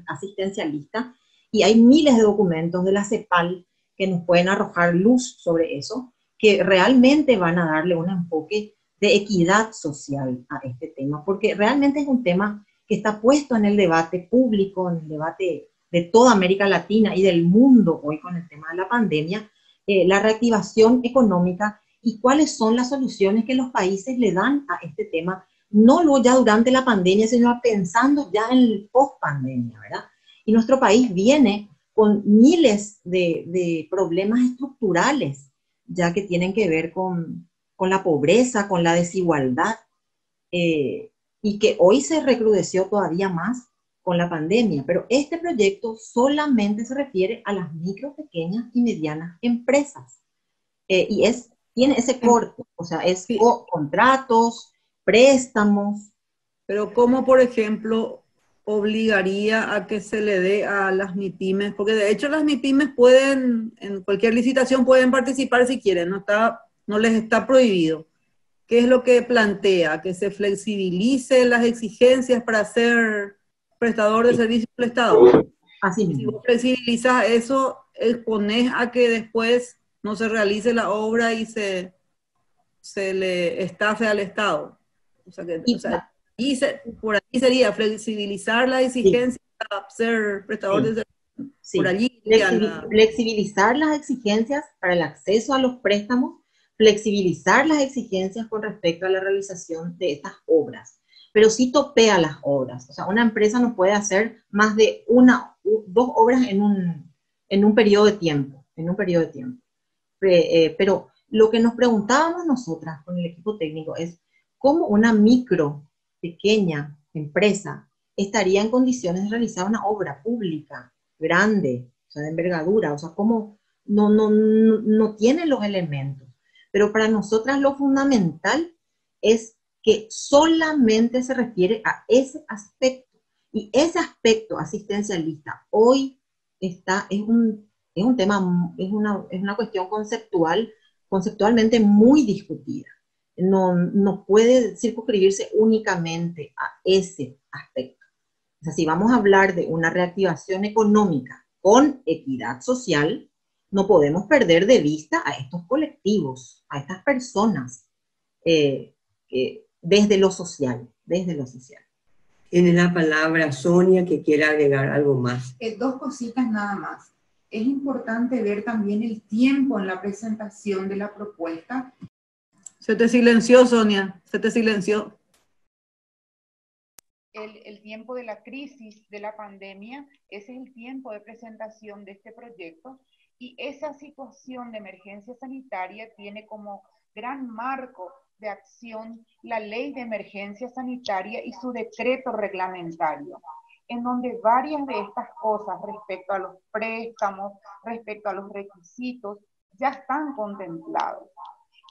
asistencialista, y hay miles de documentos de la CEPAL que nos pueden arrojar luz sobre eso, que realmente van a darle un enfoque de equidad social a este tema, porque realmente es un tema que está puesto en el debate público, en el debate de toda América Latina y del mundo hoy con el tema de la pandemia, la reactivación económica y cuáles son las soluciones que los países le dan a este tema, no luego ya durante la pandemia, sino pensando ya en el post-pandemia, ¿verdad? Y nuestro país viene con miles de problemas estructurales, ya que tienen que ver con la pobreza, con la desigualdad, y que hoy se recrudeció todavía más con la pandemia. Pero este proyecto solamente se refiere a las micro, pequeñas y medianas empresas. Y tiene ese corte, o sea, es Sí. contratos, préstamos. Pero ¿cómo, por ejemplo, obligaría a que se le dé a las MIPYMES? Porque de hecho las MIPYMES pueden, en cualquier licitación pueden participar si quieren, no les está prohibido. ¿Qué es lo que plantea? Que se flexibilicen las exigencias para ser prestador de servicios del Estado. Así Si mismo. vos flexibilizas eso, exponés a que después no se realice la obra y se le estafe al Estado. O sea, por allí sería flexibilizar la Sí, exigencia para ser prestador de sí. servicios. Por Sí, allí iría la... flexibilizar las exigencias para el acceso a los préstamos, flexibilizar las exigencias con respecto a la realización de estas obras, pero sí topea las obras. O sea, una empresa no puede hacer más de dos obras en un periodo de tiempo, pero lo que nos preguntábamos nosotras con el equipo técnico es cómo una micro, pequeña empresa estaría en condiciones de realizar una obra pública grande, o sea, de envergadura, o sea, cómo no tiene los elementos. Pero para nosotras lo fundamental es que solamente se refiere a ese aspecto. Y ese aspecto asistencialista hoy es un tema, es una cuestión conceptualmente muy discutida. No puede circunscribirse únicamente a ese aspecto. O sea, si vamos a hablar de una reactivación económica con equidad social, no podemos perder de vista a estos colectivos, a estas personas, desde lo social, desde lo social. Tiene la palabra Sonia, que quiera agregar algo más. Dos cositas nada más. Es importante ver también el tiempo en la presentación de la propuesta. Se te silenció, Sonia, se te silenció. El tiempo de la crisis, de la pandemia, ese es el tiempo de presentación de este proyecto, y esa situación de emergencia sanitaria tiene como gran marco de acción la Ley de Emergencia Sanitaria y su decreto reglamentario, en donde varias de estas cosas respecto a los préstamos, respecto a los requisitos, ya están contemplados.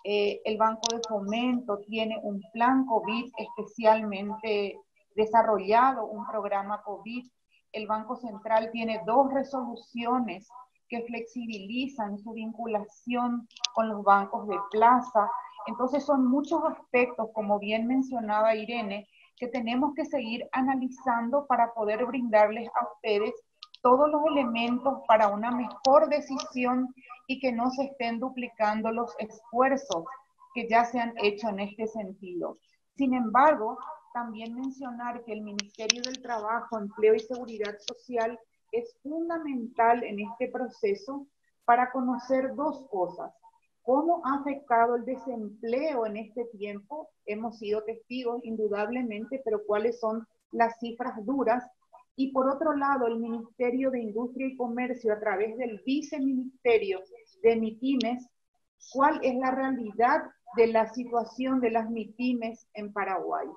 El Banco de Fomento tiene un plan COVID especialmente desarrollado, un programa COVID. El Banco Central tiene 2 resoluciones que flexibilizan su vinculación con los bancos de plaza. Entonces son muchos aspectos, como bien mencionaba Irene, que tenemos que seguir analizando para poder brindarles a ustedes todos los elementos para una mejor decisión y que no se estén duplicando los esfuerzos que ya se han hecho en este sentido. Sin embargo, también mencionar que el Ministerio del Trabajo, Empleo y Seguridad Social es fundamental en este proceso para conocer dos cosas. ¿Cómo ha afectado el desempleo en este tiempo? Hemos sido testigos, indudablemente, pero ¿cuáles son las cifras duras? Y por otro lado, el Ministerio de Industria y Comercio, a través del Viceministerio de MIPYMES, ¿cuál es la realidad de la situación de las MIPYMES en Paraguay?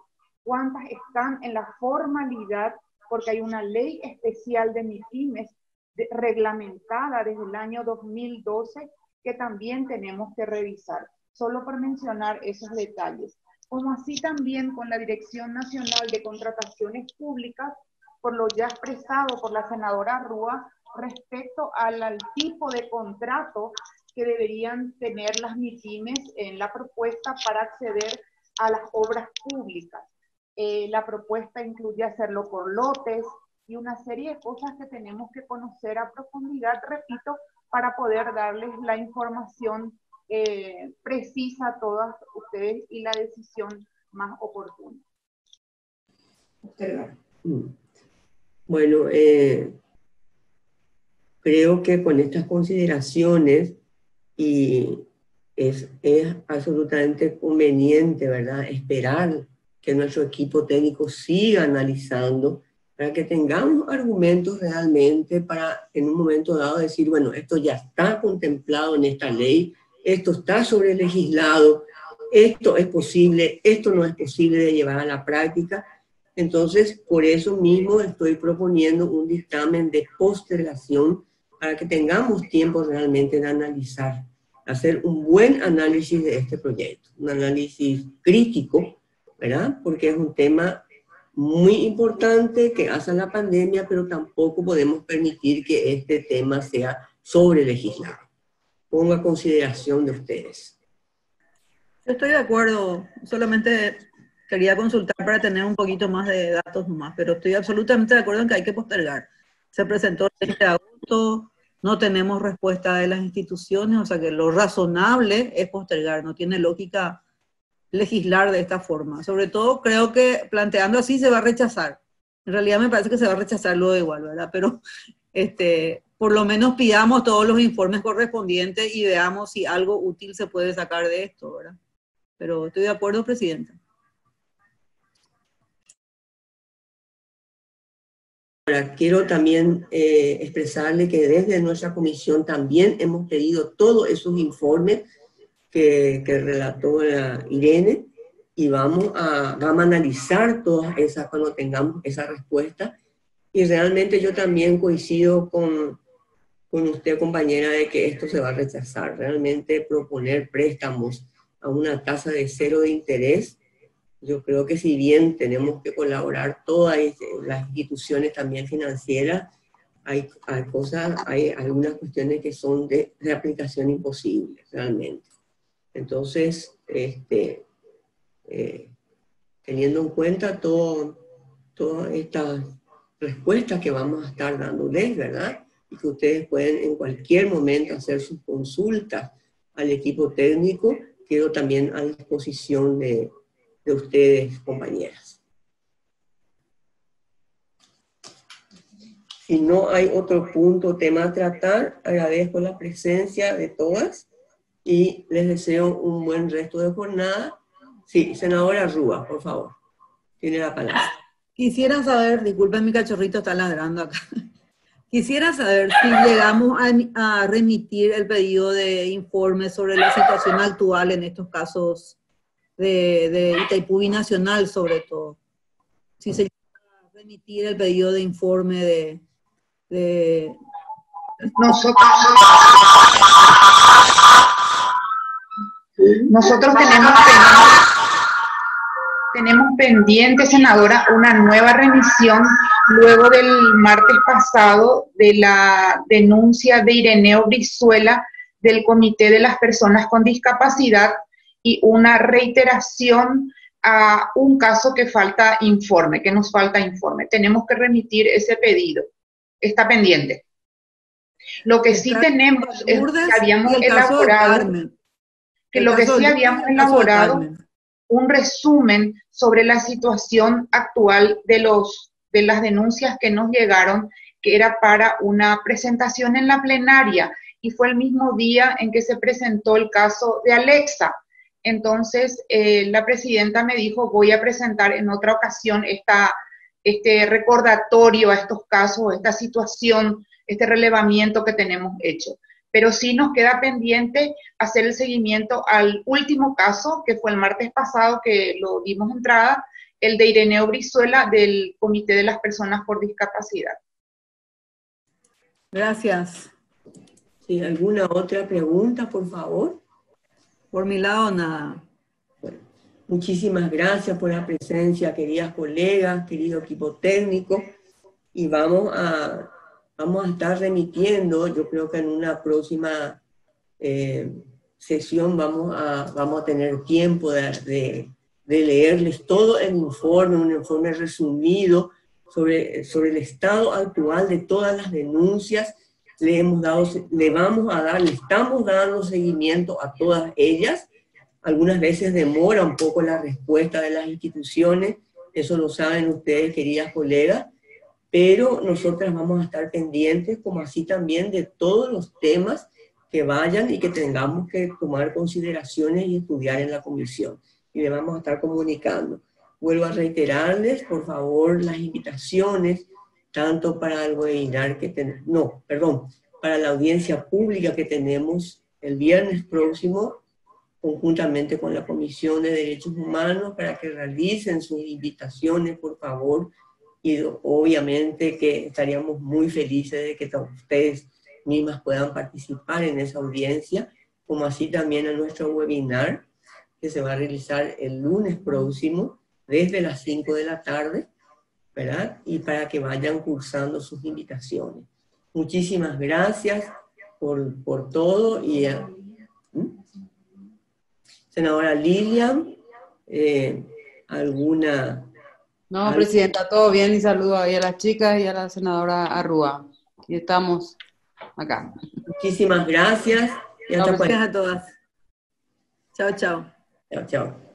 ¿Cuántas están en la formalidad? Porque hay una ley especial de MIPYMES reglamentada desde el año 2012 que también tenemos que revisar. Solo por mencionar esos detalles. Como así también con la Dirección Nacional de Contrataciones Públicas, por lo ya expresado por la senadora Rúa, respecto al tipo de contrato que deberían tener las MIPYMES en la propuesta para acceder a las obras públicas. La propuesta incluye hacerlo por lotes y una serie de cosas que tenemos que conocer a profundidad, repito, para poder darles la información precisa a todas ustedes y la decisión más oportuna. Bueno, creo que con estas consideraciones y es absolutamente conveniente, ¿verdad?, esperar que nuestro equipo técnico siga analizando para que tengamos argumentos realmente para en un momento dado decir, bueno, esto ya está contemplado en esta ley, esto está sobrelegislado, esto es posible, esto no es posible de llevar a la práctica. Entonces, por eso mismo estoy proponiendo un dictamen de postergación para que tengamos tiempo realmente de analizar, hacer un buen análisis de este proyecto, un análisis crítico, ¿verdad? Porque es un tema muy importante que hace la pandemia, pero tampoco podemos permitir que este tema sea sobrelegislado. Pongo a consideración de ustedes. Yo estoy de acuerdo, solamente quería consultar para tener un poquito más de datos nomás, pero estoy absolutamente de acuerdo en que hay que postergar. Se presentó el 20 de agosto, no tenemos respuesta de las instituciones, o sea que lo razonable es postergar, no tiene lógica legislar de esta forma. Sobre todo creo que planteando así se va a rechazar. En realidad me parece que se va a rechazar luego igual, ¿verdad? Pero por lo menos pidamos todos los informes correspondientes y veamos si algo útil se puede sacar de esto, ¿verdad? Pero estoy de acuerdo, Presidenta. Ahora, quiero también expresarle que desde nuestra comisión también hemos pedido todos esos informes que relató Irene y vamos a analizar todas esas cuando tengamos esa respuesta. Y realmente yo también coincido con usted, compañera, de que esto se va a rechazar. Realmente proponer préstamos a una tasa de 0 de interés, yo creo que si bien tenemos que colaborar todas las instituciones también financieras, hay algunas cuestiones que son de aplicación imposible, realmente. Entonces, teniendo en cuenta todas estas respuestas que vamos a estar dándoles, ¿verdad? Y que ustedes pueden en cualquier momento hacer sus consultas al equipo técnico, quedo también a disposición de ustedes, compañeras. Si no hay otro punto o tema a tratar, agradezco la presencia de todas y les deseo un buen resto de jornada. Sí, senadora Rúa, por favor, tiene la palabra. Quisiera saber, disculpen, mi cachorrito está ladrando acá. Quisiera saber si llegamos a remitir el pedido de informe sobre la situación actual en estos casos de Itaipú Binacional, sobre todo. Si se llega a remitir el pedido de informe de... Nosotros tenemos pendiente, senadora, una nueva remisión luego del martes pasado de la denuncia de Ireneo Brizuela del Comité de las Personas con Discapacidad y una reiteración a un caso que falta informe, que nos falta informe. Tenemos que remitir ese pedido. Está pendiente. Lo que sí tenemos es que habíamos elaborado, un resumen sobre la situación actual de las denuncias que nos llegaron, que era para una presentación en la plenaria, y fue el mismo día en que se presentó el caso de Alexa. Entonces, la presidenta me dijo, voy a presentar en otra ocasión este recordatorio a estos casos, esta situación, este relevamiento que tenemos hecho. Pero sí nos queda pendiente hacer el seguimiento al último caso, que fue el martes pasado, que lo dimos entrada, el de Ireneo Brizuela, del Comité de las Personas por Discapacidad. Gracias. ¿Sí? ¿Alguna otra pregunta, por favor? Por mi lado, nada. Bueno, muchísimas gracias por la presencia, queridas colegas, querido equipo técnico, y vamos a estar remitiendo, yo creo que en una próxima sesión vamos a tener tiempo de leerles todo el informe, un informe resumido sobre el estado actual de todas las denuncias. Le estamos dando seguimiento a todas ellas. Algunas veces demora un poco la respuesta de las instituciones, eso lo saben ustedes, queridas colegas, pero nosotras vamos a estar pendientes, como así también de todos los temas que vayan y que tengamos que tomar consideraciones y estudiar en la comisión. Y le vamos a estar comunicando. Vuelvo a reiterarles, por favor, las invitaciones, tanto para el webinar para la audiencia pública que tenemos el viernes próximo, conjuntamente con la Comisión de Derechos Humanos, para que realicen sus invitaciones, por favor, y obviamente que estaríamos muy felices de que ustedes mismas puedan participar en esa audiencia, como así también a nuestro webinar, que se va a realizar el lunes próximo, desde las 5 de la tarde, ¿verdad? Y para que vayan cursando sus invitaciones. Muchísimas gracias por todo. Y senadora Lilian, ¿alguna...? No, presidenta, todo bien, y saludo ahí a las chicas y a la senadora Arrua. Y estamos acá. Muchísimas gracias. Y hasta Gracias a todas. Chao, chao. Chao, chao.